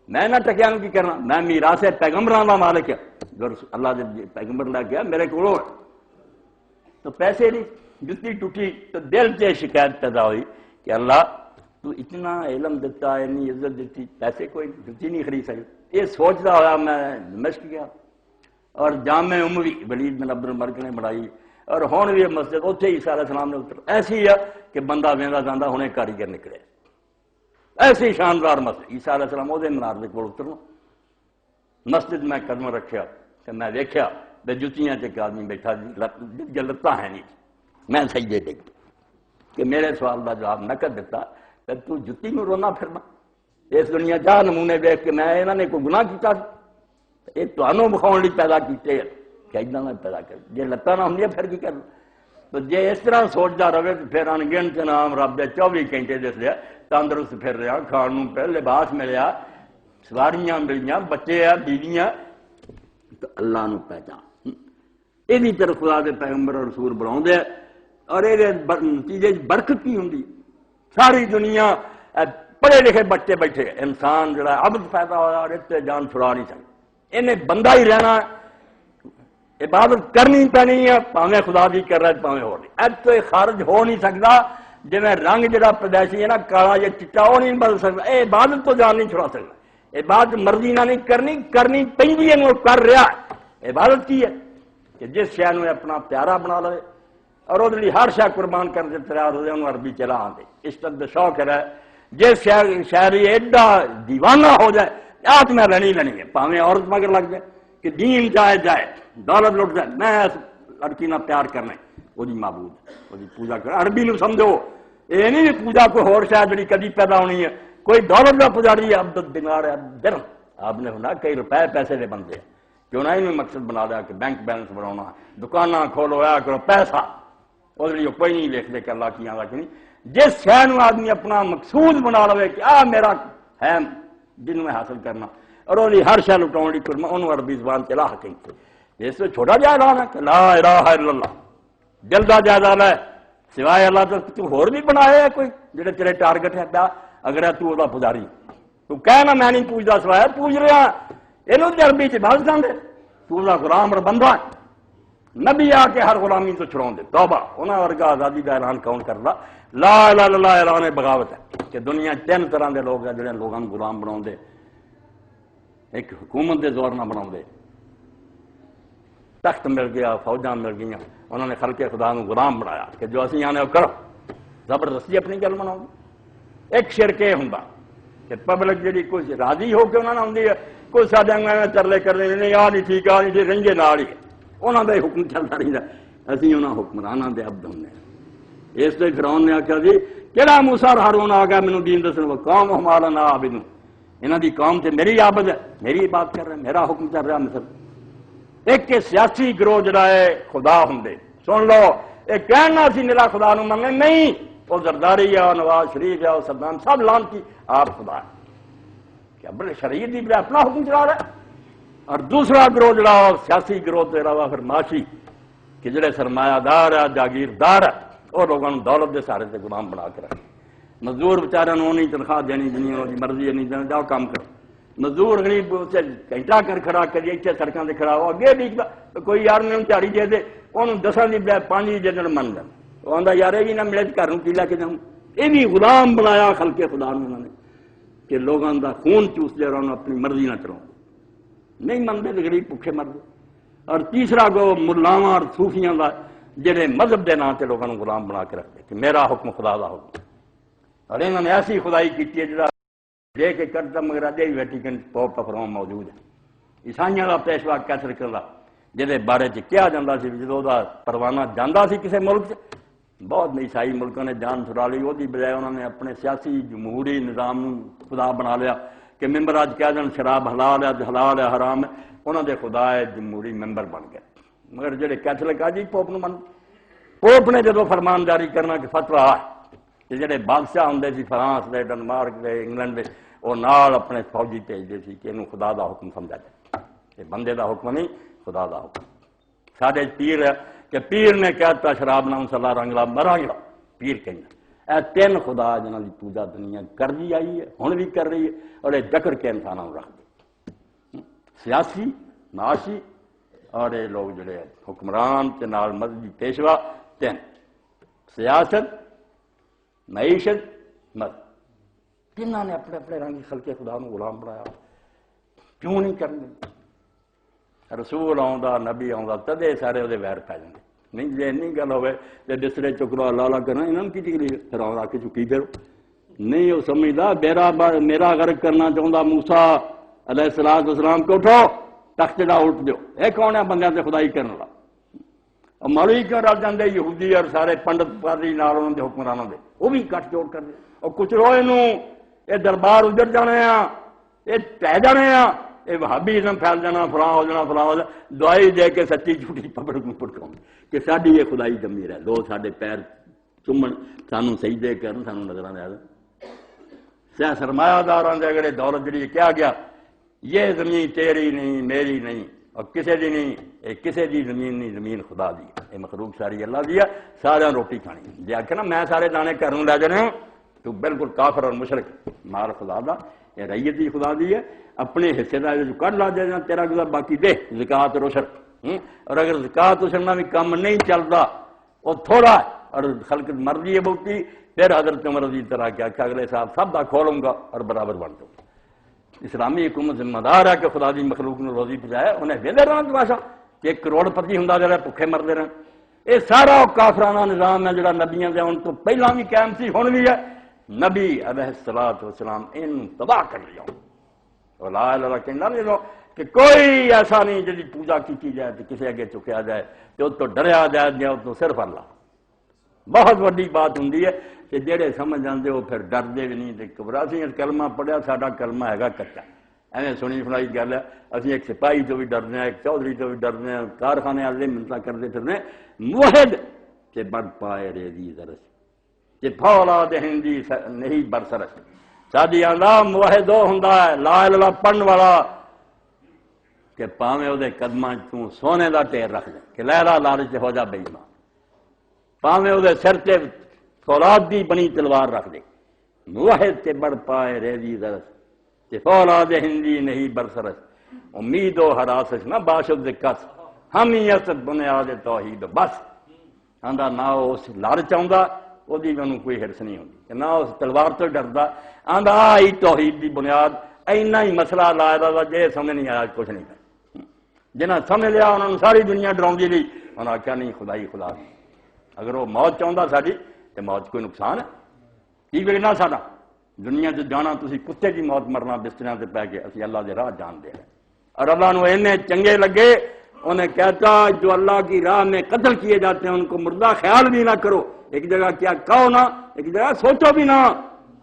میں نہ ٹکیا کی کرنا میں میراث پیغمبراں دا مالک ہے جو اللہ دے پیغمبر لے گیا میرے کو تو پیسے نہیں جتی ٹوٹی تو دل سے شکایت پیدا ہوئی کہ اللہ تو اتنا علم دیتا ہے اتنی عزت دیتی پیسے کوئی جتی نہیں خرید سکتی یہ سوچتا ہوا میں دمشق گیا اور جامع اموی ولید بن عبد الملک نے بنائی اور ہون بھی مسجد اتنے عیسیٰ علیہ السلام نے اتر ایسی ہے کہ بندہ ویندا جاندا ہونے کاریگر نکلے ایسی شاندار مسجد عیسیٰ علیہ السلام وہ منار کے کول اترنا مسجد میں قدم رکھیا کہ میں دیکھیا بے جتیاں ایک آدمی بیٹھا جی لتاں ہیں نہیں میں سجدے ٹک کہ میرے سوال کا جواب نہ کر دیتا تو جتی نو رونا پھرنا اس دنیا چاہ نمونے دیکھ کے میں انہوں نے کوئی گناہ کیتا یہ تمہوں بخاؤ لی پیدا کیتے کہ اتنا نہ پیدا کر جی لتاں نہ ہوں پھر کی کرنا تو جی اس طرح سوچتا رہے تو پھر انگنت نام رب دے 24 گھنٹے دس لیا تندرست پھر رہا کھان پہ لباس ملیا سواریاں ملیاں بچے آ بیویاں تو اللہ نو پہچان یہ طرف خدا دے پیغمبر اور رسول بنا دے اور یہ نتیجے برکت کی ہوں ساری دنیا پڑھے لکھے بچے بیٹھے انسان جڑا عبد پیدا ہوا اور اس سے جان چھڑا نہیں سکتا انہیں بندہ ہی رہنا عبادت کرنی پینی ہے پاویں خدا دی کر رہا ہے پاویں ہو نہیں اب تو یہ خارج ہو نہیں سکتا جی میں رنگ جڑا پیدائشی ہے نا کالا یا چٹا وہ نہیں بدل سکتا یہ عبادت تو جان نہیں چھڑا سکتا عبادت مرضی نہ نہیں کرنی پی کر رہا عبادت کی ہے کہ جس شے نو اپنا پیارا بنا لے اور وہ ہر شے قربان کرنے سے تیار ہو جائے انہوں عربی چلا آتے عشق شوق ہے جس شہری ایڈا دیوانہ ہو جائے آج میں لینی ہے پاویں عورت مگر لگ جائے کہ دین جائے دولت لٹ جائے میں اس لڑکی نہ پیار کرنا وہ معبود وہ پوجا کر عربی نو سمجھو یہ نہیں پوجا کوئی ہور شاید جی کدی پیدا ہونی ہے کوئی دولت کا پجاری ہے عبد دینار ہے درہم آپ نے ہونا کئی روپے پیسے دے بنتے ہیں کیوں نہ انہوں مقصد بنا دیا کہ بینک بیلنس بنانا دکاناں کھولو یا کرو پیسہ وہ کوئی نہیں لکھ دے کہ اللہ کی آدھا کہ نہیں جس شہر آدمی اپنا مقصود بنا لے کہ آ میرا ہے جن میں حاصل کرنا اور وہ ہر شہر لٹاؤ کی کرنا انہوں عربی زبان چلا کہیں اس سے چھوٹا جا اعلان ہے کہ لا الہ الا اللہ دل کا جائزہ لے سوائے اللہ تو ہور بھی بنایا ہے کوئی جڑے تیرے ٹارگٹ ہے پیا اگر ہے تو وہ پجاری تو کہنا میں نہیں پوجتا سوائے پوج رہا یہ عربی چ بس جاندے تو غلام اور بندہ نبی آ کے ہر غلامی تو چھڑاؤ دے توبہ انہاں ورگا آزادی کا اعلان کون کردا لا الہ الا اللہ اعلان بغاوت ہے کہ دنیا 3 طرح کے لوگ ہیں جڑے لوگوں کو غلام بنا دے ایک حکومت کے زور نہ بنا دے تخت مل گیا فوجاں مل گئی انہوں نے خلق خدا کو غلام بنایا کہ جو اسی آنے کرو زبردستی اپنی گل بناؤ ایک شرک یہ ہوں کہ پبلک جی کوئی راضی ہو کے انہوں نے آتی ہے، کوئی سارے ترلے کر رہے نہیں، آ نہیں ٹھیک، آ نہیں ٹھیک، رنجے نال ہی انہوں کا حکم چلتا رہتا، اسی انہوں حکمرانوں کے عبد ہوں۔ اس لیے فرعون نے آخیا جی کہڑا موسیٰ اور ہارون آ گیا مینوں دین دسن، قوم ہمارا نا عابد، انہوں دی قوم سے میری عابد ہے، میری بات کر رہے ہیں، میرا حکم چل رہا مصر۔ ایک کہ سیاسی گروہ جڑا ہے خدا ہوں، سن لو یہ کہنا سی میرا خدا نو مننے نہیں، وہ زرداری ہے، نواز شریف ہے، صدام سب لانتی، آپ خدا ہے کیا بڑے شریعت دی بڑے اپنا حکم چلا رہا ہے۔ اور دوسرا گروہ جڑا سیاسی گروہ تو علاوہ پھر معاشی کہ جڑے سرمایہ دار ہے، جاگیردار ہے، وہ لوگوں دولت دے سارے سے غلام بنا کے رکھے۔ مزدور بچارے نہیں تنخواہ دینی جنی انہوں کی مرضی ہے، نہیں دینا جاؤ کام کرو۔ مزدور غریب گھنٹہ کر کھڑا کریے اتنے سڑکوں سے کھڑا ہو اگے بھی کوئی یار میں دیہڑی دے دے انہوں 10 کی بجائے 5 جن من دیں، وہ آتا یار یہ بھی نہ ملے گھر کی لے کے جاؤں۔ یہ بھی غلام بنایا خلق خدا نے انہوں نے کہ لوگوں کا خون چوس دے رہا اپنی مرضی نہ چلاؤ، نہیں منتے تو غریب بھوکے مر دے۔ اور تیسرا گو ملاواں اور صوفیاں کا جڑے مذہب کے نام سے لوگوں کو غلام بنا کے رکھتے کہ میرا حکم خدا کا حکم، اور انہوں نے ایسی خدائی کی ہے جڑا دے کے کرتا مگر اجے بھی ویٹیکن پوپ فرام موجود ہے۔ عیسائیوں کا پیشوا کیسر کردا جہدے بارے کیا جاتا سی جدوں دا پروانہ جانا سی کسی ملک سے، بہت عیسائی ملکوں نے جان چھڑا لی، وہ بجائے انہوں نے اپنے سیاسی جمہوری نظام خدا بنا لیا کہ ممبر اج کہہ دین شراب حلال ہے، حلال ہے حرام ہے، انہوں دے خدا ہے جمہوری ممبر بن گئے۔ مگر جڑے کیتھولک آ جی پوپ نو من، پوپ نے جدو فرمان جاری کرنا کہ فتویٰ کہ جڑے بادشاہ ہوں سی فرانس دے، ڈنمارک دے، انگلینڈ دے، وہ نال اپنے فوجی بھیجتے سی کہ انہوں خدا دا حکم سمجھا جائے، یہ بندے دا حکم نہیں خدا دا حکم۔ سارے پیر ہے کہ پیر نے کہتا شراب نام صلاح رنگلا مرا گلا، پیر کہنا اے 3 خدا جنہوں کی پوجا دنیا کر دی آئی ہے، ہن بھی کر رہی ہے، اور یہ جکڑ کے انسانوں رکھ دے، سیاسی معاشی اور یہ لوگ جڑے حکمران کے نال مذہبی پیشوا 3، سیاست، معیشت، مذہب، تینوں نے اپنے اپنے رنگ خلق خدا نو غلام بنایا۔ کیوں نہیں کرنے؟ رسول آؤں نبی آؤں تدے سارے وہ ویر پی جاتے، نہیں جی این گل ہوئے تو بسترے چک لو اللہ اللہ کرنا انہوں نے کی تکلیف، پھر آ کے چکی پھرو، نہیں وہ سمجھتا میرا غرق کرنا چاہتا موسیٰ علیہ السلام اسلام کو اٹھو تخت دا اٹھ دیو، یہ کون ہے بندیاں سے خدائی کرنے والا؟ مولوی کیوں رل جاندے یہودی اور سارے پنڈت پادری نال انہوں دے حکمرانوں دے، وہ بھی کٹ جوڑ کر دے اور کچھ روئے نو یہ دربار اجڑ جانے ہیں، یہ پہ جانے ہیں، یہ وہابیزم پھیل جانا، فلاں ہو جانا، فلاں ہو جانا، دعائی دے کے سچی جھوٹی پبلک میں پڑکاؤں کہ ساڈی یہ خدائی ضمیر ہے، لو ساڈے پیر چومن سانوں سجدے کرن سانوں نظراں دے سیا سرمایہ داراں دے اگر دولت جڑی کیا گیا یہ زمین تیری نہیں میری نہیں اور کسے دی نہیں، یہ کسے دی زمین نہیں، زمین خدا دی ہے، یہ مخلوق ساری اللہ دی ہے، سارے روٹی کھانی جی آخر نا میں سارے دانے گھروں لے جانے ہوں تو بالکل کافر اور مشرک، مال خدا دا، یہ رعیت دی خدا دی ہے، اپنے حصے دا جو کٹ لا جائے تیرا گزر باقی دے زکات اور عشر، اور اگر زکات عشر میں بھی کم نہیں چلتا وہ تھوڑا اور خلق مرضی ہے بہتی، پھر حضرت عمر رضی طرح کیا کہ اگلے صاحب سب دا کھولوں گا اور برابر بن دوں گا۔ اسلامی حکومت ذمہ دار ہے کہ خدا دی مخلوق نے روزی پہنچائے، انہیں ویلے رہنا تماشا کہ 1 کروڑ پتی ہوں جا رہا بھوکے مرتے رہن، یہ سارا کافرانہ نظام ہے جڑا نبیاں دے ان تو پہلا بھی قائم سی ہن بھی ہے، نبی علیہ الصلوۃ والسلام ان تباہ کر لیا، اور لا الہ الا اللہ کہنا نہیں کہ کوئی ایسا نہیں جی پوجا کی جائے تو کسی اگے چکیا جائے تو اس تو ڈریا جائے جائے تو صرف اللہ۔ بہت وڈی بات ہوں کہ جہے سمجھ آتے وہ پھر ڈرتے بھی نہیں، گھبرا سی کلمہ پڑھیا ساڈا کلمہ ہے کچا، ایویں سنی سنائی گل ہے، اسی ایک سپاہی تو بھی ڈرنے ہیں، ایک چودھری تو بھی ڈرنے ہیں، کارخانے والے منتیں کرتے پھرنے موحد کہ بڑھ پائے ریزی درس کہ فولاد ہندی نہیں برسرس، ساری آندا موحد وہ ہوں لا الہ الا اللہ پڑھن والا کہ پاویں وہ قدماں تو سونے دا ٹیر رکھ دے کہ لہلا لالچ ہو جا بے ایمان، پاویں وہ سر تے فولاد دی بنی تلوار رکھ دے، موحد تے بڑھ پائے ریزی درس کہ فولاد ہندی نہیں برسرس، امید و حراسش نہ باشد کس ہمیت بنیاد توحید بس، آندا نہ اس لالچ آندا وہ انہوں کوئی ہرس نہیں ہوتی، نہ اس تلوار تو ڈردا، آندا آئی توحید دی بنیاد، اینا ہی مسئلہ لا دا جے سمجھ نہیں آیا کچھ نہیں کر، جنہیں سمجھ لیا انہوں نے ساری دنیا ڈراؤندی لی، انہوں نے آخیا نہیں خدائی خدا دی، اگر وہ موت چاہتا ساری تو موت کوئی نقصان ہے کی بگڑنا ساڈا، دنیا جو جانا تسی کتے کی موت مرنا بستریاں سے پہ کے اسی اللہ دے راہ جان دے ہیں اور اللہ نے اینے چنگے لگے انہیں کہتا جو اللہ کی راہ میں قتل کیے جاتے ہیں ان کو مردہ خیال بھی نہ کرو ایک جگہ کیا کہو نہ ایک جگہ سوچو بھی نہ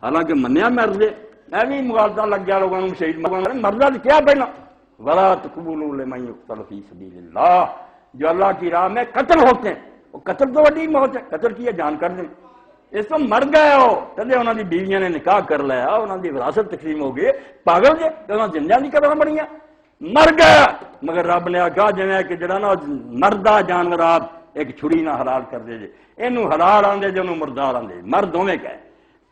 حالانکہ منیا مرد میں بھی مغالطہ لگ گیا لوگوں شہید مردہ کیا پہنا ولا تقبلوا لمن يقتل في سبيل اللہ جو اللہ کی راہ میں قتل ہوتے ہیں وہ قتل تو بڑی موت ہے قتل کیے جان کر دیں اس تو مر گئے ہو کدے انہوں نے بیویاں نے نکاح کر لیا انہوں نے وراثت تقسیم ہو گئی پاگل جے انہوں نے زندہ نہیں کرنا بڑیاں مر گیا مگر رب نے آگاہ جنہیں کہ جڑا نا مردہ جانور آپ ایک چھری نہ حلال کر دے جے اینو حلال آندے جو انہوں مردار آندے مرد دومیں کہے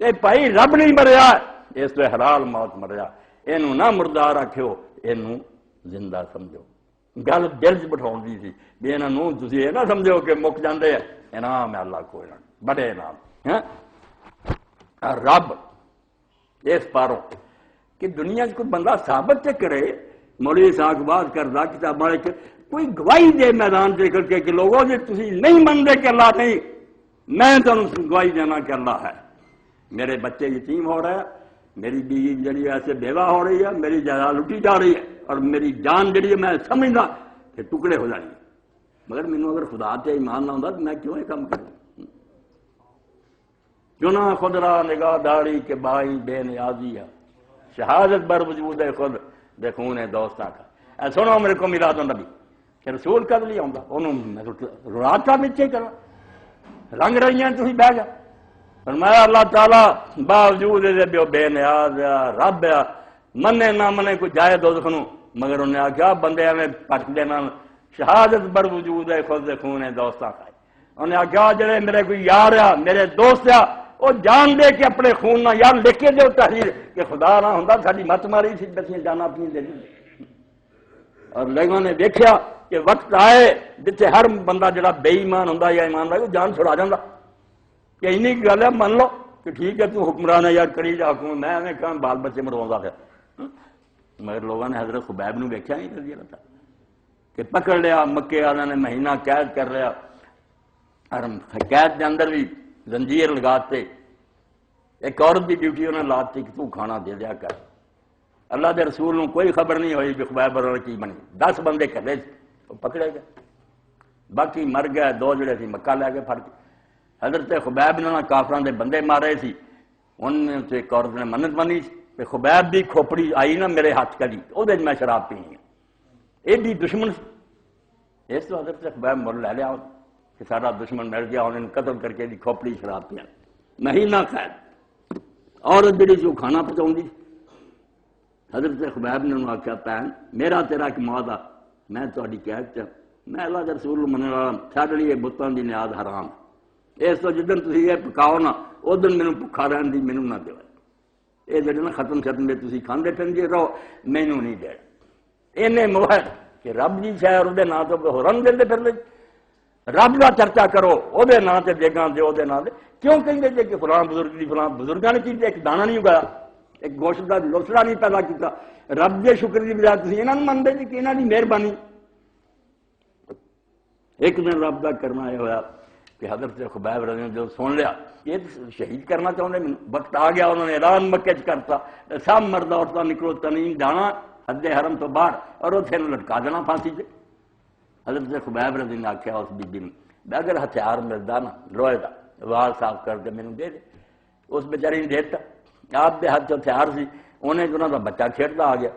اے بھائی رب نہیں مریا اس تو حلال موت مریا اینو نہ مردار رکھو اینو زندہ سمجھو گل دل چ بٹھاؤ دی سی بھی انہوں تسی یہ نہ سمجھو کہ مک جاندے ہیں انعام ہے اللہ کو بڑے انعام رب اس پاروں کہ دنیا کوئی بندہ ثابت کرے مولوی صاحب بات کردا کتاب والے کوئی گواہی دے میدان سے کر کے کہ لوگوں جی تسی نہیں مانتے کہ اللہ نہیں میں تمہیں گواہی دینا کہ اللہ ہے میرے بچے یتیم ہو رہے ہیں میری بیوی جڑی ایسے بیوہ ہو رہی ہے میری جائیداد لٹی جا رہی ہے اور میری جان جڑی ہے میں سمجھدا کہ ٹکڑے ہو جائیں گے مگر مینوں اگر خدا تے ایمان نہ ہوندا تو میں کیوں یہ کام کروں کیوں نہ خود را نگاہ داری کے بائی بے نیازی ہے شہادت بر وجود خود دیکھون دوستاں کا سنو میرے کو میلاد النبی کہ رسول کد نہیں آؤں انہوں راتا بچے کرو رنگ رہی ہیں تھی بہ جا فرمایا اللہ تعالیٰ باوجود بے نیاز رب منے نہ منے کوئی جائے دوزخ نو مگر انہیں آخیا بندے میں پٹ دینا شہادت بر وجود خود خون دوستاں کا انہیں آخیا جڑے میرے کوئی یار آ میرے دوست آ وہ جان دے کہ اپنے خون نہ یار لکھ کے دو تحریر کہ خدا نہ ہوں ساری مت ماری سی بچیاں جانا اپنی دے دی اور لوگوں نے دیکھا کہ وقت آئے جتنے ہر بندہ جڑا بے ایمان ہوں یا ایمان رہے وہ جان چھڑا جاتا کہ انہیں کی گل ہے من لو کہ ٹھیک ہے تو حکمران ہے یار کری جا حکم میں کہاں بال بچے مروا پھر مگر لوگوں نے حضرت خبیب نو دیکھا نہیں رضی اللہ تعالیٰ کہ پکڑ لیا مکے والوں نے مہینہ قید کر لیا اور قید کے اندر بھی زنجیر لگاتے ایک عورت کی ڈیوٹی انہوں نے لاتی کہ تو کھانا دے دیا کر اللہ دے رسول نے کوئی خبر نہیں ہوئی کہ خبیب اور کی بنی 10 بندے کرے وہ پکڑے گئے باقی مر گئے 2 جڑے تھی مکہ لے کے پھڑ کے حضرت خبیب نے کافران دے بندے مارے سی انہوں نے ایک عورت نے منت بنی کہ خبیب بھی کھوپڑی آئی نا میرے ہاتھ کری وہ میں شراب پینی ہے یہ بھی دشمن اس تو حضرت خبیب مول لے لیا کہ سارا دشمن مر گیا انہوں نے قتل کر کے کھوپڑی شراب پیا مہینہ قید عورت جڑی سی وہ کھانا پہنچاؤں دی حضرت خبیب نے انہوں نے آخیا پین میرا تیرا ایک معاہدہ میں تھوڑی قید چ میں اللہ کے رسول مننے والا چھڈ لیے بتاں دی نیاز حرام اس تو جدن تسی یہ پکاؤ نا ادن مینوں بھکھا رہن دی مینوں نہ دیو یہ جڑے نا ختم ختم دے تسی کھاندے پھرندے رہو مینوں نہیں دے اینے موہد کہ رب دی شے اور دے نام تو ہورن دیندے پھردے رب دا چرچا کرو او دے نام تے دیگاں دے او دے نام دے کیوں کہندے جے کہ فلاں بزرگ دی فلاں بزرگاں نے چیز ایک دانہ نہیں اگایا ایک گوشت دا لوسڑا نہیں پیدا کیتا رب دے شکر دی بجائے تسی انہاں نوں مندے جی کہ انہاں دی مہربانی ایک دن رب دا کرنا یہ ہویا کہ حضرت خبیب رضی اللہ عنہ جو سن لیا یہ شہید کرنا چاہتے ہیں وقت آ گیا انہوں نے اعلان مکے چ کرتا سب مرد عورتیں نکلو تنین جانا حد حرم تو باہر اور اتنے لٹکا دینا پھانسی سے حضرت خبیب رضی نے آخیا اس بی بی نے اگر ہتھیار ملتا نا لوہے کا وال صاف کر کے مینوں دے دے اس بیچاری نے دیتا آپ کے ہاتھ ہتھیار سی انہیں انہوں کا بچہ کھیلتا آ گیا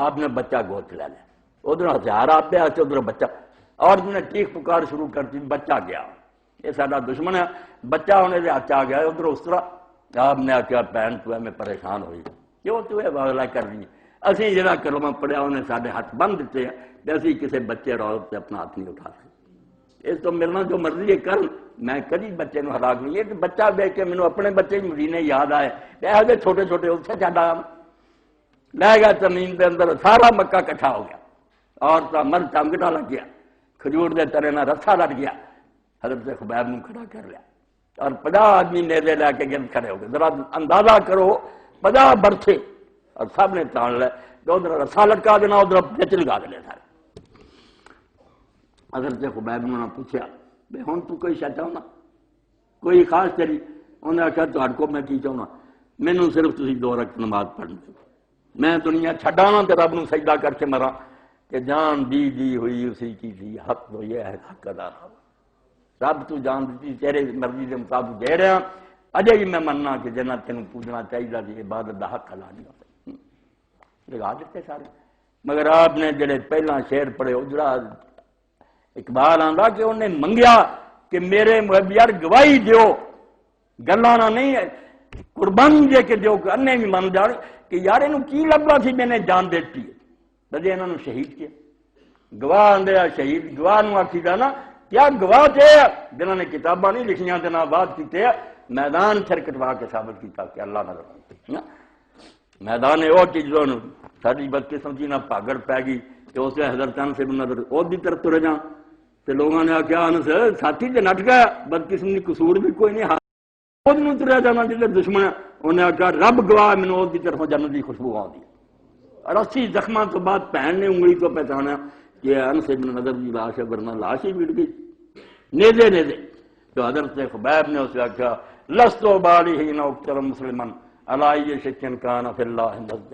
آپ نے بچہ گود لے لیا ادھر ہتھیار آپ کے ہاتھ ادھر بچہ اور انہیں چیخ پکار شروع کر دی بچہ گیا یہ سارا دشمن ہے بچہ ہونے کے ہاتھ آ گیا ادھر اس طرح آپ نے آخیا بہن تو میں پریشان ہوئی کیوں تو یہ واغلہ کر دی اسی جہاں کلمہ پڑھیا انہیں سارے ہاتھ بند دیتے ہیں کہ اسی کسی بچے روت سے اپنا ہاتھ نہیں اٹھا سکتے اس تو میرا جو مرضی ہے کر میں کبھی بچے نو ہلاک نہیں ہے بچہ دیکھ کے مینوں اپنے بچے مدینے یاد آئے یہ چھوٹے چھوٹے اتنے چڈ آیا لے گیا زمین کے اندر سارا مکہ کٹھا ہو گیا اور مرد چمگٹا لگ گیا کھجور دے ترے نہ رسا لڑ گیا حضرت خبیب نے کھڑا کر لیا اور 50 آدمی نیزے لے کے گرد کھڑے ہو گئے ذرا اندازہ کرو 50 برتھے اور سب نے تان لے ادھر رسا لٹکا دینا ادھر بچ لگا دے سارے حضرت خبیب نے پوچھا بھائی ہوں تو کوئی شاید چاہنا کوئی خاص تیری انہیں آخیا تہاڈے کو میں کی چاہنا مینوں صرف تسی 2 رکعت نماز پڑھن دو، میں دنیا چھڈاواں تے رب نوں سجدہ کر کے مراں کہ جان دی ہوئی اسی کی تھی، حق تو یہ ہے حق ادا ہو، رب تو جان دیتی تیرے مرضی کے مطابق دے رہا، اجے بھی میں مننا کہ جنہ تینوں پوجنا چاہیے تھی، عبادت دا حق ادا نہیں ہوتا، لگا دیتے سارے۔ مگر آپ نے جڑے پہلا شعر پڑھے وہ جڑا اقبال آندا کہ انہیں منگیا کہ میرے محب یار گواہی دیو، گلانا نہیں ہے قربانی دے کے دیو کہ انہیں بھی من جان کہ یار انہوں کی لبا سی میں نے جان دیتی ہے، بجے انہوں نے شہید کیا، گواہ آندے شہید، گواہ نو آکھی جانا کیا گواہ تھے جنہوں نے کتاباں نہیں لکھیاں تے نہ بات کیتے میدان پھر کٹوا کے ثابت کیتا کہ اللہ نظر میدان وہ چیز ساری بدقسمتی نہ پاگڑ پی گئی کہ اس حضرت انس بن نضر عہد کی طرف ترے جاں تے لوگوں نے آخیا انس ساتھی تے نٹ گیا، بدقسمتی قصور بھی کوئی نہیں، عہد نوں تریا جانا جدھر دشمن ہے، انہیں آخیا رب گواہ مینوں عہد کی طرف جنت کی خوشبو آتی، اور 80 زخماں تو بعد بہن نے انگلی تو پہچانا کہ انس بن نضر کی لاش ہے، ورنہ لاش ہی مٹ گئی نیزے نیزے۔ تو حضرت خبیب نے اسے آخیا لستو بالیہ اقتل مسلمن علی شکن کان فی اللہ نزد،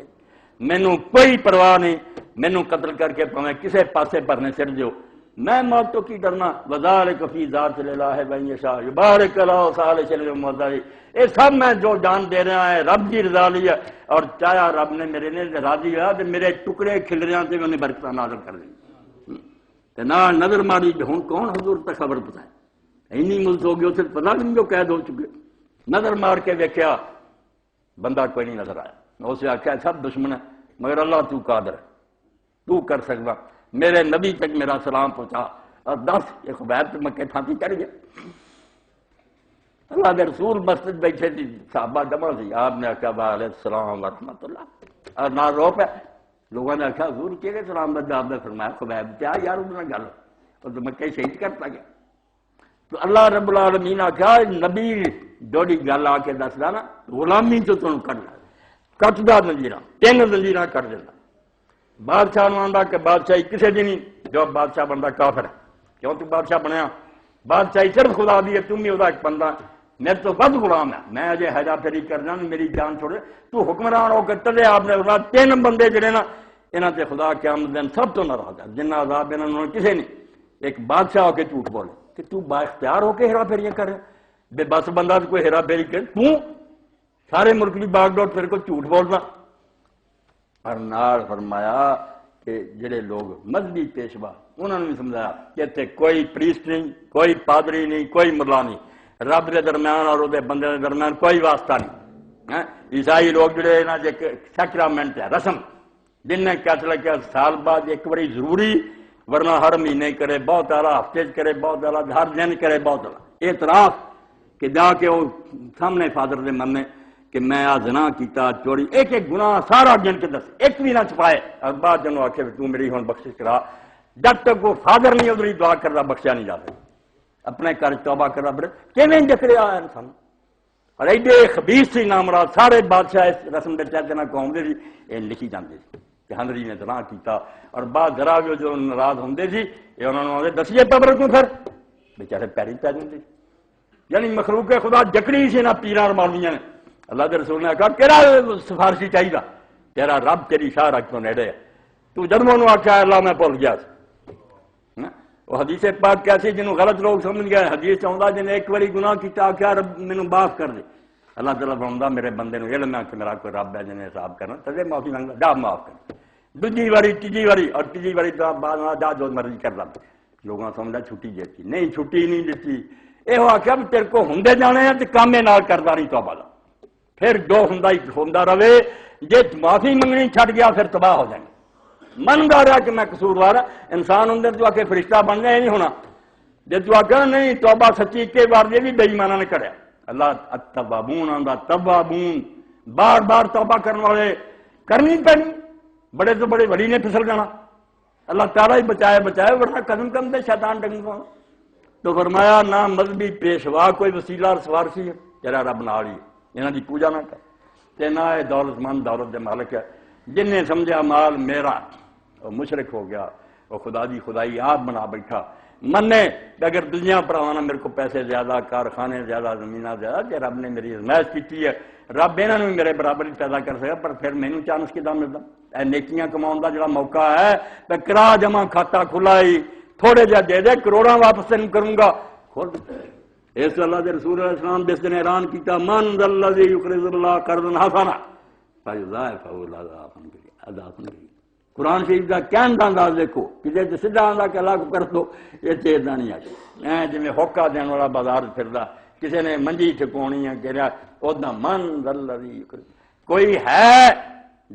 مینوں کوئی پرواہ نہیں، مینوں قتل کر کے پویں کسے پاسے پرنے سر دیو، میں موت تو کی ڈرنا، وذالک فی ذات اللہ من یشاء یبارک لہ صالح الموضع، یہ سب میں جو جان دے رہا ہے رب کی رضا لی ہے، اور چاہیا رب نے میرے نے راضی ہوا تو میرے ٹکڑے کھل رہے ہیں تو انہیں برکتہ نازل کر دی تے نہ نظر ماری ہوں کون حضور تک خبر پتہ ہے اینی ملت ہو گئی اسے پتہ نہیں جو قید ہو چکے، نظر مار کے دیکھا بندہ کوئی نہیں نظر آیا، اسے آخیا سب دشمن ہے مگر اللہ تو قادر ہے، تو کر سکتا، میرے نبی تک میرا سلام پہنچا، اور 10 یہ خبیب تو مکے پھانسی چڑھ گیا، اللہ کے رسول مسجد بیٹھے تھی، صحابہ جمع تھی، آپ نے آخیا علیہ السلام ورحمۃ اللہ، اور نہ رو پہ لوگوں نے آخیا حضور کہے سلام دا جواب نے فرمایا خبیب کیا یار انہوں نے گل اور تو مکے شہید کرتا گیا، تو اللہ رب العالمین آخیا نبی جوڑی گل آ کے دس نا غلامی تو تم کر لا کٹدا زنجیراں 3 زنجیراں کر دینا، بادشاہ نو آندا کہ بادشاہی کسے دی نہیں، جو بادشاہ بندہ کافر ہے، کیوں تو بادشاہ بنیا، بادشاہی صرف خدا دی ہے، تم ہی وہدا ایک بندہ، میرے تو بد غلام ہے، میں اجے ہیرا پھیری کرنا میری جان چھوڑے، تو حکمران ہو کے تلے آپ نے 3 بندے جڑے نا انہاں تے خدا قیامت دن سب تو ناراض ہے، جنہ عذاب انہاں نے کسے نہیں، ایک بادشاہ ہو کے جھوٹ بولے کہ تو با اختیار ہو کے ہیرا پھیریاں کر بے بس بندہ تو کوئی ہیرا پھیری کر، تو سارے ملک کی باغ ڈور پھر کو جھوٹ بولنا، اور نال فرمایا کہ جڑے لوگ مذہبی پیشوا انہوں نے بھی سمجھایا کہ اتنے کوئی پریسٹ نہیں، کوئی پادری نہیں، کوئی ملا نہیں، رب کے درمیان اور وہ بندے کے درمیان کوئی واسطہ نہیں، عیسائی لوگ جڑے انہاں دے سیکرامنٹ ہے رسم جن نے کیا کیا سال بعد ایک بڑی ضروری، ورنہ ہر مہینے کرے بہت اعلیٰ، ہفتے کرے بہت اعلیٰ، ہر دن کرے بہت اعلیٰ، اعتراف کہ جا کے وہ سامنے فادر دے مننے کہ میں آ زنا کیتا چوری، ایک ایک گناہ سارا گن کے دس، ایک بھی نہ چھپائے، اور بعد جنوں آکھے تو میری ہون بخشش کرا، جب تک وہ فادر نہیں ادھری دعا کر رہا بخشیا نہیں جاتا، اپنے گھر توبہ کر رہا بڑے کیویں جکڑے آیا انسان، اور ایڈے خبیث سی نامراد سارے بادشاہ اس رسم دے تحت نہ قوم دے سی، یہ لکھی جاندے سی کہ ہنری نے زنا کیتا، اور بعد ذرا جو ناراض ہوندے سی یہ انہوں نے آدھے دسیے قبر کیوں پھر بیچارے پیری پی جاندے سی، یعنی مخلوق خدا جکڑی سی نہ پیراں مارنیاں نے، اللہ کے رسول نے کہا کہڑا سفارشی چاہیے، تیرا رب تیری شاہ رکھ تو نیڑے ہے، تو جب انہوں آخیا اللہ میں بھول گیا، وہ حدیث پاک کیسی جنہوں غلط لوگ سمجھ گئے، حدیث چاہتا جن ایک باری گناہ کیتا آخیا رب مینوں معاف کر دے، اللہ تعالیٰ فرماتا میرے بندے نوں علم ہے کہ میرا کوئی رب ہے جنہیں حساب کرنا تجھے معافی مانگا جا معاف کر، دوجی باری تیجی باری اور تیجی باری تو بعد جا جو مرضی کر رہا، لوگوں سمجھا چھٹی دیتی نہیں، چھٹی نہیں دیتی، یہ آخیا بھی تیرے کو ہندے جانے ہیں تو کامے نال کرتا نہیں توبہ دا، پھر جو ہوندا رہے، جے معافی منگنی چھٹ گیا پھر تباہ ہو جائیں گے، من گا رہا کہ میں قصوروار انسان ہوں تو آ کے فرشتہ بن جائے نہیں ہونا، جب تو آخر نہیں توبہ سچی کے بار یہ بھی بے ایمانہ نے کریا، اللہ التوابون آندا توابون، بار بار توبہ کرنے والے کرنی پینی، بڑے تو بڑے ولی نے پھسل جانا، اللہ تعالیٰ ہی بچائے ورنہ قدم قدم دے شیطان ڈنگ پاؤں، تو فرمایا نہ مذہبی پیشوا کوئی وسیلہ اور سفارشی ہے، تیرا رب نال ہی انہاں دی پوجا نہ کر، تے نہ اے دولت مند دولت دے مالک ہے، جن نے سمجھا مال میرا وہ مشرک ہو گیا، وہ خدا دی خدائی آپ بنا بیٹھا، منے اگر دنیا پر آنا میرے کو پیسے زیادہ، کارخانے زیادہ، زمینہ زیادہ، کہ رب نے میری ازمائش کی ہے، رب انہوں نے میرے برابر ہی پیدا کر سکا، پر پھر مینوں چانس کداں ملتا؟ اے نیکیاں کماؤن دا جڑا موقع ہے تے کرا جمع کھاتا کھلائی، تھوڑے جا دے دے، کروڑاں واپس تینوں کروں گا، کھول اس اللہ دے رسول علیہ السلام جس نے اعلان کیتا من ذا الذی یقرض اللہ قرضا حسنا فیضاعفہ له اضعافا کثیرۃ۔ قرآن شریف کا کہن دا انداز دیکھو، کسی تے سیدھا آندا کہ اللہ کو کر دو، یہ تے اداں نہیں آ جویں ہوکا دین والا بازار پھردا، کسی نے منجی ٹھکونی ہے کہ اودا من ذا الذی یقرض، کوئی ہے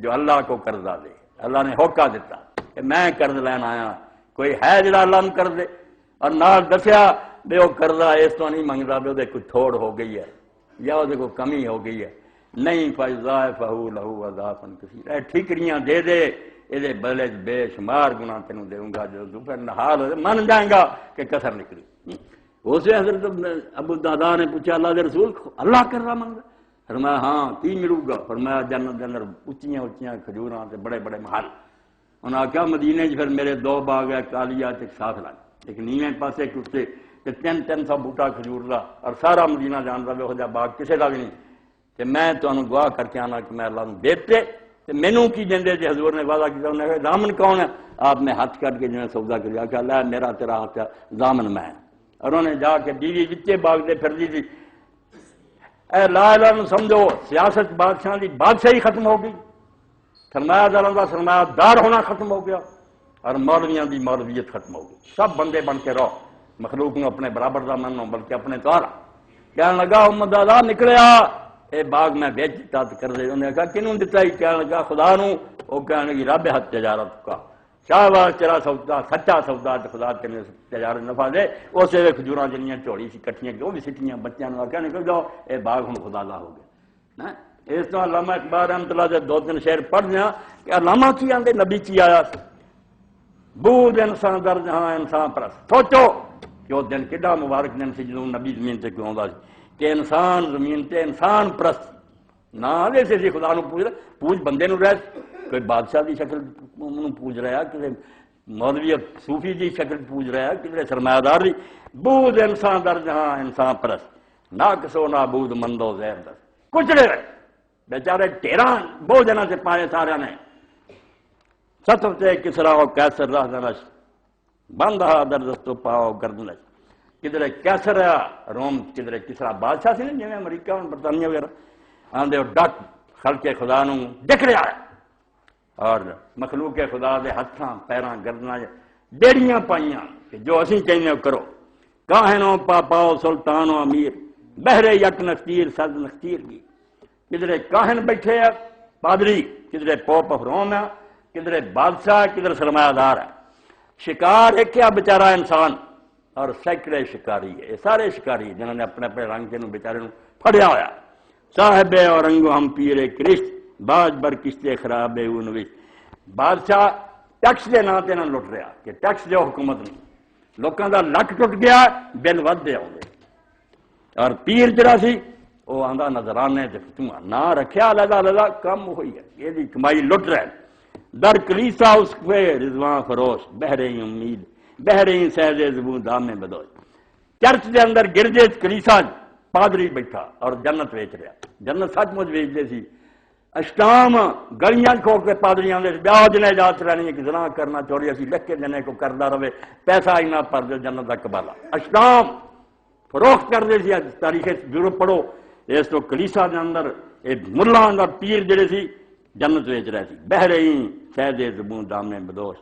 جو اللہ کو قرضہ دے؟ اللہ نے ہوکا دیتا کہ میں قرض لین آیا، کوئی ہے جڑا اللہ نوں قرض دے؟ اور نال دسیا بے وہ قرضہ اس تو نہیں منگدا، بے وہ کوئی تھوڑ ہو گئی ہے یا وہ کوئی کمی ہو گئی ہے، نہیں فیضاعفہ له اضعافا کثیرۃ، اے ٹھیکریاں دے دے، یہ بدلے بے شمار گناہ تینوں دوں گا، جو دوپہر نحال ہو من جائیں گا کہ کسر نکلی۔ اسے حضرت ابو الدرداء نے پوچھا اللہ دے رسول اللہ کر رہا منگا؟ فرمایا ہاں کی ملوں گا؟ فرمایا جنت کے اندر اچیاں اچیاں کھجوراں تے بڑے بڑے محل۔ انہاں آخیا مدینے پھر میرے دو باغ ہے، کالیا تے ساتھ لگ، ایک نیویں پاسے ایک اتنے تے 300 بوٹا کھجور دا، اور سارا مدینہ جاندا وہ جا باغ کسے دا بھی نہیں، تے میں تانوں دعا کر کے آنا کہ میں اللہ نوں دیتے تے مینوں کی دیندے جے حضور نے وعدہ کیتا، انہوں نے کہا ضامن کون ہے؟ آپ نے ہاتھ کر کے جنہیں سودا کر کہ اللہ میرا تیرا ہاتھ ہے، ضامن میں، اور انہوں نے جا کے بیوی وچے باغ دے پھر دی تھی۔ اے لا الہ نو سمجھو سیاست بادشاہ دی بادشاہی ختم ہو گئی، سرمایہ داروں کا سرمایہ دار ہونا ختم ہو گیا، اور مولویاں دی مولویت ختم ہو گئی، سب بندے بن کے رہو، مخلوق نو اپنے برابر دا منو بلکہ اپنے توارا۔ کہنے لگا امت دا نکلیا اے باغ میں بیچ دیتا کر دے، انہوں نے کہا کنوں دیتا ہی؟ کہنے لگا خدا نو، وہ کہنے لگی رب حد تجارت کا، شاہباز تیرا سودا سچا سودا خدا تینے تجارت نفع دے، اسے ویکھ کھجوراں جنیاں چوڑی سی کٹھیاں کیوں بھی سٹیاں بچیاں نو آخیا نکل جاؤ اے باغ ہن خدا دا ہو گیا۔ اس طرح علامہ اقبال رحمۃ اللہ دے 2-3 شعر پڑھ دیا کہ علامہ کی آندے نبی کی آیا بود انسان در جہاں انسان پرست۔ سوچو کہ وہ دن کڈا مبارک دن سی جدوں نبی زمین تے کیوں آندا سی کہ انسان زمین تے انسان پرست نہ جیسے سی خدا نو پوج بندے نو رہ، کوئی بادشاہ دی شکل نو پوج رہا، کسی مولوی صوفی دی شکل پوج رہا، کسی سرمایہ دار دی۔ بود انسان در جہاں انسان پرست، ناقص و نابود مندو زیر دست، کچڑے رہے بیچارے ٹیران بوجھنا سے پائے سارے نے، ستر تے کسرا و کیسر راہ دنش بندہ در دستو پاؤ گردنش، کدھر کیسر ہے روم، کدھر کسرا بادشاہ سی نہیں جی امریکہ برطانیہ وغیرہ آندے ڈک خلق خدا نو دکھ رہا ہے، اور مخلوق خدا دے ہتھاں پیراں گردناں ڈیڑیاں پائیاں کہ جو اسی کہنے کرو، کاہنوں پا پاؤ سلطان و امیر بہرے یک نختیر صد نختیر بھی، کدھر کاہن بیٹھے ہے پادری، کدھر پوپ آف روم ہے، کدھر بادشاہ، کدھر سرمایہ دار ہے، شکار ہے کیا بیچارہ انسان، اور سینکڑے شکاری ہے، یہ سارے شکاری جنہوں نے اپنے اپنے رنگ کے بیچارے پھڑیا ہوا، صاحب اور رنگو ہم پیرے کرشت باج بر کشتے خراب نوش، بادشاہ ٹیکس دے نا تے نہ لٹ رہا کہ ٹیکس دیو حکومت نہیں، لوکاں دا لک ٹوٹ گیا بل ود دے آؤندے، اور پیر جڑا سی وہ آندا نظرانے تے فتوا نہ رکھیا علیحدہ کم ہوئی ہے، یہ دی کمائی لٹ رہے، در کلیسا اس پہ رضوان فروش بہرے امید بہرے سیز زبوں دام میں بدوش، چرچ دے اندر گرجے کلیسا پادری بیٹھا اور جنت ویچ رہا، جنت سچ مچ ویچ دے سی، اشٹام گلیاں کھوڑ کے پادریاں دے بیاج نے اجازت لینی ہے کہ زنا کرنا چوری اسی لکھ کے دینے کو کردا رہے، پیسہ اینا پر دے جنت دا قبالہ، اشٹام فروخت کر دے سی، تاریخ یورپ پڑھو، اس تو کلیسا دے اندر ملاں دا پیر جڑے سی جنت ویچ رہے سی، بہرین سید زبوں دامے بدوش،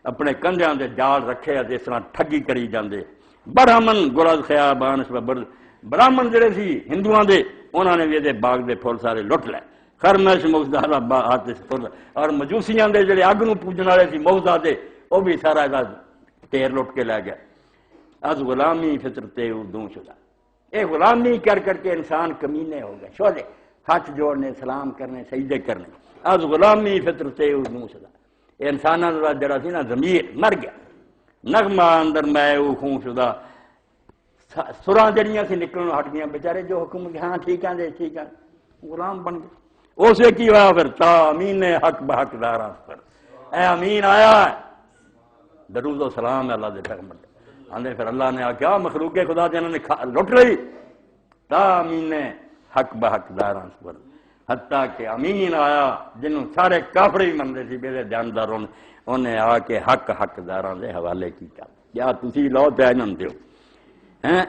اپنے کندھیاں دے جال رکھے اس طرح ٹھگی کری جاندے، برہمن گرز خیابانش برد، برہمن جڑے سی ہندوؤں دے انہوں نے بھی باغ دے پھول سارے لٹ لے، خرمش موزدہ ہاتھ اور مجوسیاں دے جڑے اگ نو پوجن والے سی موزدہ دے وہ بھی سارا ٹیر لٹ کے لے گیا، از غلامی فطرت اردو شدہ، اے غلامی کر کر کے انسان کمینے ہو گئے، شولے ہاتھ جوڑنے سلام کرنے سجدے کرنے، از غلامی فطرت اردو شدہ، اے انساناں دا جڑا سی نا ضمیر مر گیا، نغمہ اندر میں او خون شدہ، سراں جڑیاں سی نکلن ہٹ گیا، بیچارے جو حکم ہاں ٹھیک ہے دے ٹھیک ہے غلام بن گئے، اسے کی ہوا پھر تا امین حق بحق داراں پر، اے امین آیا ہے، درود و سلام ہے اللہ دے پیغمبر، آندے پھر اللہ نے آکھیا مخلوق خدا جنہوں نے لٹ لئی تا امین حق بحق داراں سپر حتیٰ کہ امین آیا جنہوں سارے کافر ہی مندے سی میرے جاندار انہیں آ کے حق داراں دے حوالے کیتا کیا تسی لو تے انہاں دیو ہیں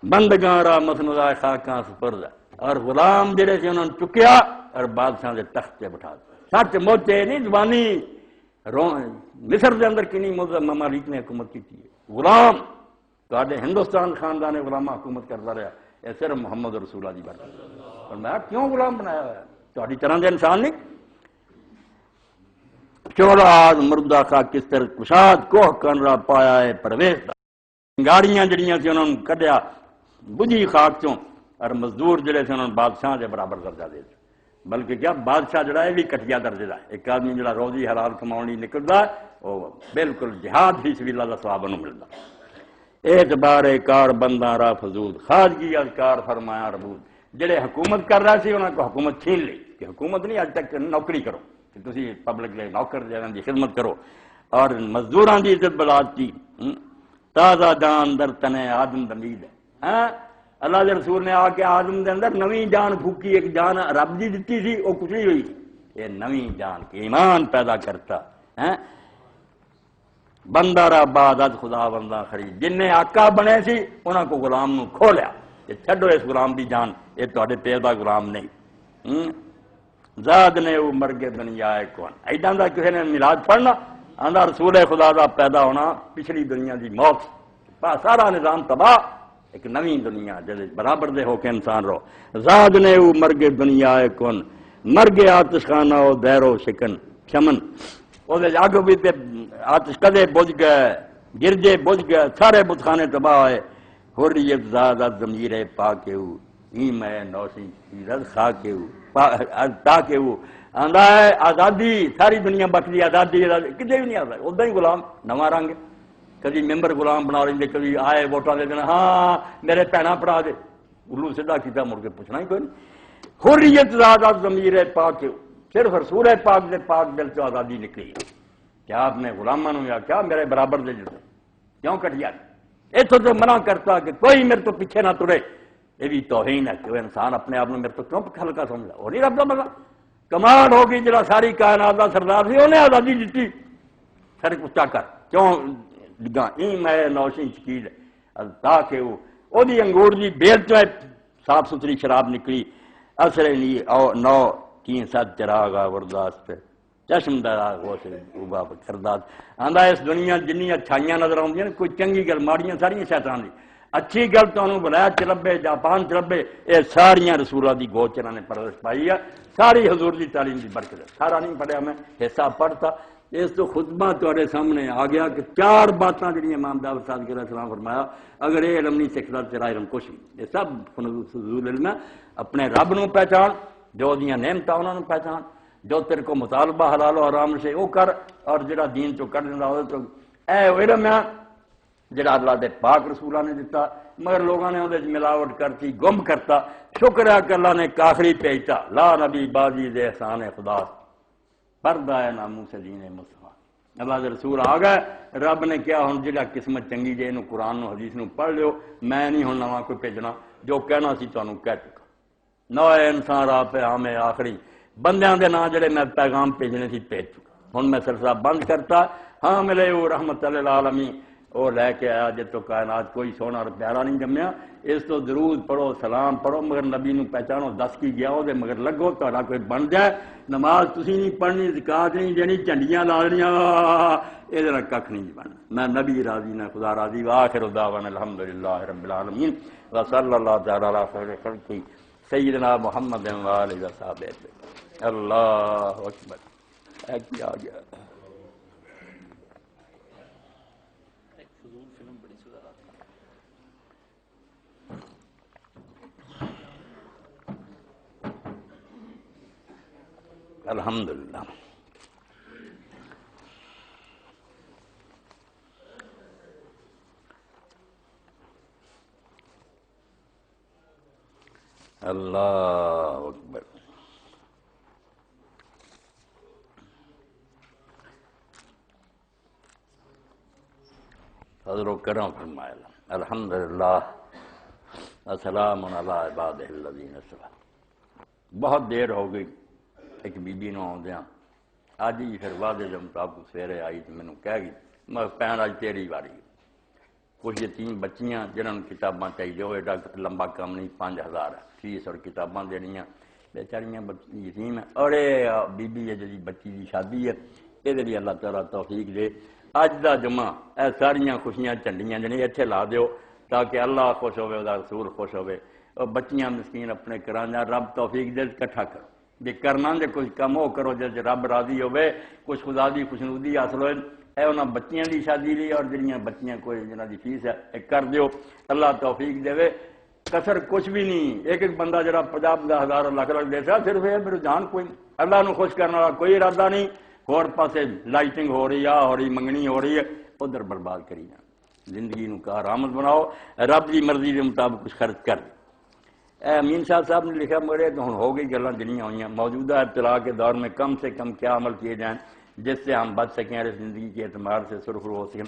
بندگاں را مسنودہ خاکاں سپرد اور غلام جڑے سے انہوں نے چکیا اور بادشاہ دے تخت پہ بٹھا دیا سچ موچے نہیں زبانی مصر دے اندر کنی ممالک نے حکومت کی تھی غلام تو ہندوستان خاندان غلامہ حکومت کرتا رہا یہ صرف محمد رسول اللہ دی بات اور میں کیوں غلام بنایا ہوا ہے تو طرح دے انسان نہیں چوڑا آج مردہ کا کس طرح کشاد کوہ کن را پایا ہے پرویز گاڑیاں جڑیاں سے انہوں نے کڈیا بجھی خاک چوں اور مزدور جڑے سے انہوں نے بادشاہ دے برابر درجہ دے بلکہ کیا بادشاہ جڑا ہے بھی کٹیا درجے دا ایک آدمی جڑا روزی حلال کماؤنی نکلدا وہ بالکل جہاد فی سبیل اللہ دا ثواب انہوں ملدا اعتبار کار بندہ را فضول خواجگی اذکار فرمایا ربود جڑے حکومت کر رہا سی انہوں کو حکومت چھین لی کہ حکومت نہیں اج تک نوکری کرو کہ تسی پبلک لے نوکر جنہاں دی خدمت کرو اور مزدوراں دی عزت بلاد کی تازہ جان در تنے آدم دمید ہے اللہ دے رسول نے آ کے آدم دے اندر نویں جان پھوکی ایک جان رب دی دتی سی وہ کچھ نہیں ہوئی یہ نویں جان کے ایمان پیدا کرتا ہے بندہ را بعد از خدا بندہ خرید جن نے آقا بنے سی انہاں کو غلام نو کھو لیا یہ چھڈو اس غلام دی جان یہ تواڈے پیر دا غلام نہیں زاد نے وہ مرگے دنیا ہے کون ایڈاں دا کسی نے میلاد پڑھنا آندا رسول خدا دا پیدا ہونا پچھلی دنیا دی موت سارا نظام تباہ ایک نویں دنیا جدے برابر دے ہو کے انسان رو زاد نے وہ مرگے دنیا ہے کون مرگے آتش خانہ و دیرو شکن چمن وہ اگ بھی آتش کدے بجھ گئے گرجے بجھ گئے سارے بتخانے تباہ ہوئے حریت زاد ضمیر پا کے ہو ای میں نوشی رز خا کے ہو تا کے ہو آندا ہے آزادی ساری دنیا بخشی آزادی کدے بھی نہیں آتا ادا ہی غلام نواں رنگ کبھی ممبر غلام بنا لیں کبھی آئے ووٹاں دے دینا ہاں میرے بھیڑاں پڑھا دے الو سیدھا کیتا مڑ کے پوچھنا ہی کوئی نہیں حریت زاد ضمیر پاک صرف رسول پاک دے پاک دل سے آزادی نکلی کیا آپ نے غلاماں نو کیا میرے برابر دے جتے کیوں کٹیا اتوں تو منع کرتا کہ کوئی میرے تو پیچھے نہ ترے یہ بھی توہین ہے کہ وہ انسان اپنے آپ میرے تو کیوں ہلکا سمجھا وہ نہیں رب دا مزہ کمال ہوگی جڑا ساری کائنات دا سردار سی انہیں آزادی دیتی سر اچا کر کیوں ڈگا این میں نوشی چکیل تاکہ وہ دی انگور دی بیل چو صاف ستھری شراب نکلی اثر نہیں نو تین سات چراغا ورداست چشم درا غوث اوبا کرداد آندا اس دنیا جنی اچھائیاں نظر آؤندیاں کوئی چنگی گل ماڑیاں ساریاں شیطان دی اچھی گل تو انہوں بلایا چلبے جاپان چلبے یہ ساریاں رسولہ دی گوچ انہوں نے پرورش پائی ہے ساری حضور دی تعلیم دی برکت ہے سارا نہیں پڑھیا میں حصہ پڑھتا اس تو خطبہ تہاڈے سامنے آ گیا کہ چار باتاں جڑی امام داؤد صادق علیہ السلام فرمایا اگر یہ علم نہیں سکھدا تیرا علم کچھ نہیں یہ سب فضول علم ہے اپنے رب نو پہچان جو دیاں نعمتاں انہاں نو پہچان جو تیرے کو مطالبہ حلال و حرام سے وہ کر اور جڑا دین چو کر دیندا ہو تو اے علم ہے جڑا اللہ دے پاک رسولہ نے دیتا مگر لوگوں نے اندر ملاوٹ کرتی گم کرتا شکر ہے کہ اللہ نے کاخری بھیجتا لا نبی بازی دے احسان خدا پردہ ہے ناموس دین مصطفیٰ اللہ دے رسول آ گئے رب نے کیا ہن جڑا قسمت چنگی جے نو قرآن نو حدیث نو پڑھ لیو میں نہیں ہن نواں کوئی بھیجنا جو کہنا سی تانوں کہہ چکا نوے انسان راہ پہ ہمیں آخری بندیاں دے نام جڑے میں پیغام بھیجنے سی بھیج چکا ہن میں سلسلہ بند کرتا ہاں ملے وہ رحمت للعالمین وہ لے کے آیا جب تو کائنات کوئی سونا اور پیارا نہیں جمیا اس تو درود پڑھو سلام پڑھو مگر نبی نو پہچانو دس کی گیا ہو دے مگر لگو تہاڈا کوئی بن جائے نماز تسی نہیں پڑھنی زکات نہیں دینی جھنڈیاں لانیاں یہ نال کھ نہیں بننا میں نبی راضی نہ خدا راضی واخر دعوانا الحمدللہ رب العالمین وصلی اللہ تعالی علی خیر خلق سیدنا محمد و آلہ و صحبہ اللہ اکبر ایک آ گیا الحمدللہ اللہ اکبر فضل و کرم فرمائے الحمدللہ السلام علی عبادہ الذین اصطفیٰ۔ بہت دیر ہو گئی، ایک بی بی نو آدھا اج ہی پھر وعدے کے مطابق سویرے آئی تو مینوں کہہ گئی میں پین اج تیری واری۔ کچھ یتیم بچیاں جنہوں نے کتاباں چاہیے وہ ایڈا لمبا کام نہیں، 5000 فیس اور کتاباں دینیاں، بیچاریاں یتیم ہیں۔ اور بی بی ہے جی بچی کی شادی ہے، یہ لیے اللہ تعالیٰ توفیق دے اج دا جمعہ اے ساریاں خوشیاں جھنڈیاں جنہیں اتنے لا دیو تاکہ اللہ خوش ہوئے، وہ رسول خوش ہوئے، اور بچیاں مسکین اپنے کرانا رب توفیق دے کٹھا کرو، جی کرنا جی کچھ کم ہو کرو جی رب راضی ہوئے، کچھ خدا دی خوشنودی حاصل ہوئے، اے انہاں بچیاں دی شادی لی اور جنیاں بچیاں کوئی جنہاں دی فیس ہے اے کر دیو، اللہ توفیق دے۔ کسر کچھ بھی نہیں، ایک ایک بندہ جڑا 50,000 لاکھ دے سا صرف یہ میرے جان کوئی اللہ نو خوش کرنے والا کوئی ارادہ نہیں، اور پاسے لائٹنگ ہو رہی ہو رہی منگنی ہو رہی ہے ادھر برباد کری جان، زندگی نو کار آمد بناؤ، رب کی مرضی کے مطابق کچھ خرچ کر دے۔ اے امین صاحب صاحب نے لکھا میرے تو ہوں ہو گئی گلاں جنیاں ہوئیں موجودہ ابتلا کے دور میں کم سے کم کیا عمل کیے جائیں جس سے ہم بچ سکیں اور زندگی کے اعتماد سے سرخرو ہو سکیں،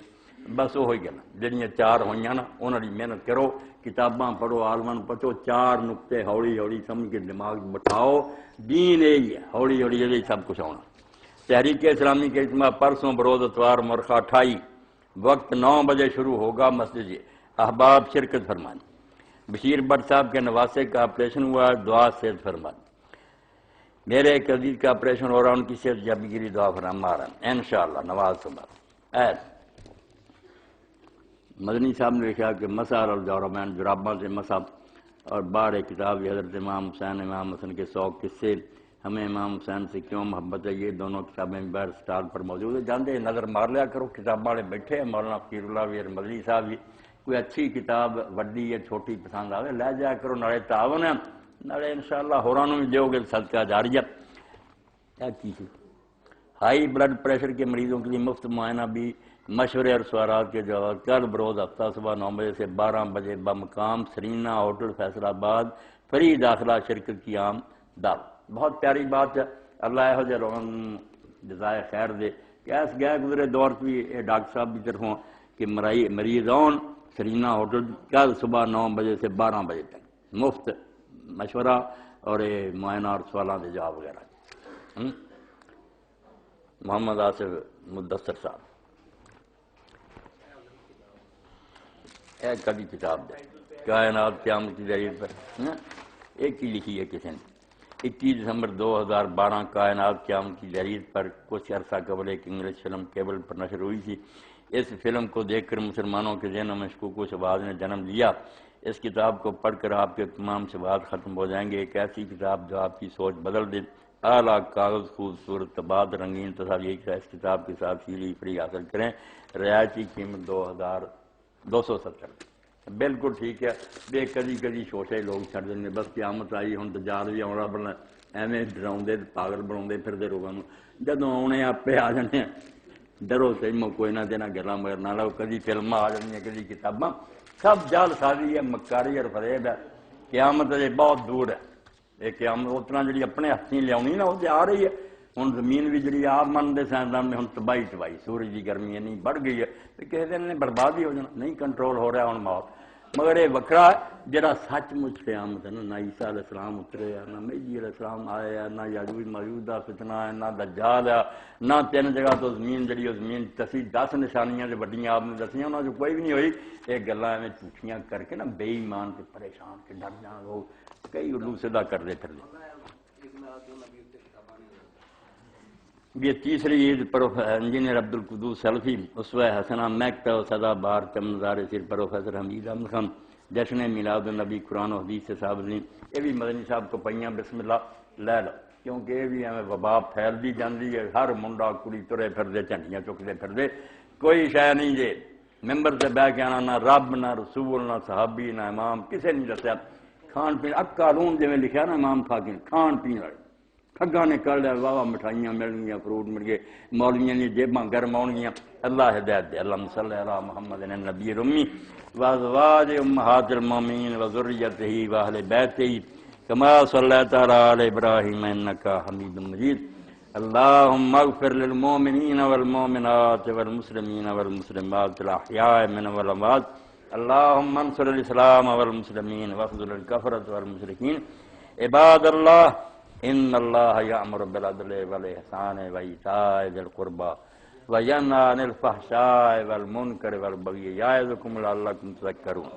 بس وہی گلاں جنیاں 4 ہوئیں نا انہاں دی محنت کرو، کتاباں پڑھو، عالماں پڑھو، 4 نقطے ہولی ہولی سمجھ کے دماغ بٹھاؤ، دین یہی ہے، ہولی ہولی یہی سب کچھ ہونا۔ تحریک اسلامی کے اجتماع پرسوں بروز اتوار مرخہ 28 وقت 9 بجے شروع ہوگا، مسجد احباب شرکت فرمائیں۔ بشیر بٹ صاحب کے نواسے کا آپریشن ہوا، دعا صحت فرمائیں۔ میرے ایک عزیز کا آپریشن ہو رہا، ان کی صحت جب گیری دعا فرما رہا ہے انشاءاللہ نواز صبح۔ مدنی صاحب نے لکھا کہ مسح الجورمین جرابوں سے مسح، اور باہر ایک کتاب حضرت امام حسین امام حسن کے 100 قصے، ہمیں امام حسین سے کیوں محبت ہے، یہ دونوں کتابیں باہر سٹال پر موجود ہیں، جاندے نظر مار لیا کرو، کتاب والے بیٹھے ہیں، مولانا فقیر اللہ بھی اور مدنی صاحب بھی، کوئی اچھی کتاب وڈی یا چھوٹی پسند آوے لے جایا کرو، نالے تعاون ہے نالے انشاءاللہ ہورانوں بھی دیو گے صدقہ جاریہ۔ کیا چیز ہائی بلڈ پریشر کے مریضوں کے لیے مفت معائنہ بھی، مشورے اور سوالات کے جواب کل بروز ہفتہ صبح 9 بجے سے 12 بجے بمقام سرینا ہوٹل فیصل آباد، فری داخلہ شرکت کی عام دعوت۔ بہت پیاری بات ہے، اللہ ہو جائے لوگوں جزائے خیر دے کہ ایس گئے گزرے دور بھی ڈاکٹر صاحب کی طرفوں کہ مریضون سرینا ہوٹل کل صبح 9 بجے سے 12 بجے تک مفت مشورہ اور معائنہ اور سوالات کے جواب وغیرہ۔ محمد آصف مدثر صاحب ایک کبھی کتاب دے کائنات قیامت کی دلیل پر ایک ہی لکھی ہے کسی نے، 21 دسمبر 2012 کائنات قیامت کی دلیل پر کچھ عرصہ قبل ایک انگلش فلم کیبل پر نشر ہوئی تھی۔ اس فلم کو دیکھ کر مسلمانوں کے ذہنوں میں شکوک و شبہات نے جنم لیا۔ اس کتاب کو پڑھ کر آپ کے تمام شبہات ختم ہو جائیں گے، ایک ایسی کتاب جو آپ کی سوچ بدل دے۔ اعلیٰ کاغذ خوبصورت طباعت رنگین تصاویر کا اس کتاب کے ساتھ سیلی فری حاصل کریں، رعایتی قیمت 2270۔ بالکل ٹھیک ہے، بے کدی کدی چھوٹے لوگ چھڑ دیں بس قیامت آئی ہوں تو جال بھی آنا بنا ایویں ڈراؤندے پاگل بنا پھرتے لوگوں جدوں آنے آپے آ جانے ڈرو سہمو کوئی نہ دینا گلا مگر نہ لو، کدی فلم آ جاتی کدی کتاباں، سب جال سازی ہے، مکاری اور فریب ہے۔ قیامت اجے بہت دور ہے، یہ قیامت اتنا جی اپنے ہاتھیں لیا نا وہ آ رہی ہے۔ ہوں زمین بھی جی آپ منتے سائنسدان نے ہوں تباہی تباہی، سورج کی گرمی نہیں بڑھ گئی ہے، کسی دن نے برباد ہی ہو جانا، نہیں کنٹرول ہو رہا ہوں موت۔ مگر یہ وکرا جڑا سچ مچ قیامت ہے نا، نہ عیسیٰ علیہ السلام اترے ہے، نہ مہدی علیہ السلام آئے ہے، نہ یاجوج ماجوج دا فتنہ ہے، نہ دجال ہے، نہ 3 جگہ تو زمین جڑی وہ زمین دسی 10 نشانیاں جو وڈیاں آپ نے دسیاں انہوں نے کوئی بھی نہیں ہوئی۔ یہ گلاں میں جھوٹیاں کر کے نا بے ایمان کے پریشان کے ڈر جان لوگ کئی الو سیدھا کرتے پھر یہ تیسری عید انجینئر عبدالقدوس سلفی اسوہ حسنہ میکتا و سدا بار چمنزار سر پروفیسر حمید احمد خان جشن میلاد النبی قرآن و حدیث سے صاحب نے یہ بھی مدنی صاحب کو پہیاں بسم اللہ لے لو، کیونکہ یہ بھی ہمیں وبا پھیل دی جاندی ہے، ہر منڈا کڑی ترے پھردے جھنڈیاں چکتے پھردے، کوئی شے نہیں جے ممبر سے بہ کے آنا، نہ رب نہ رسول نہ صحابی نہ امام کسے نہیں دسیا، کھان پین اکالون جی لکھا نا امام خاکن کھان پین والے ٹھگاں نے کر لیا، واہ مٹھائیاں مل گیا، فروٹ مل گئے، مولویاں دی جیباں گرم آن گیاں۔ اللہ ہدایت دے، اللہم صلی علی محمد النبی الامی وازواج امہات المومنین وذریتہ واہل بیتہ کما صلیت علی ابراہیم انکا حمید مجید۔ اللهم اغفر للمؤمنين والمؤمنات والمسلمين والمسلمات الأحياء منهم والأموات اللهم انصر الإسلام والمسلمين واخذل الكفرة والمشركين عباد الله إن الله يأمر بالعدل والإحسان وإيتاء ذي القربى وينهى عن الفحشاء والمنكر والبغي يعظكم لعلكم تذكرون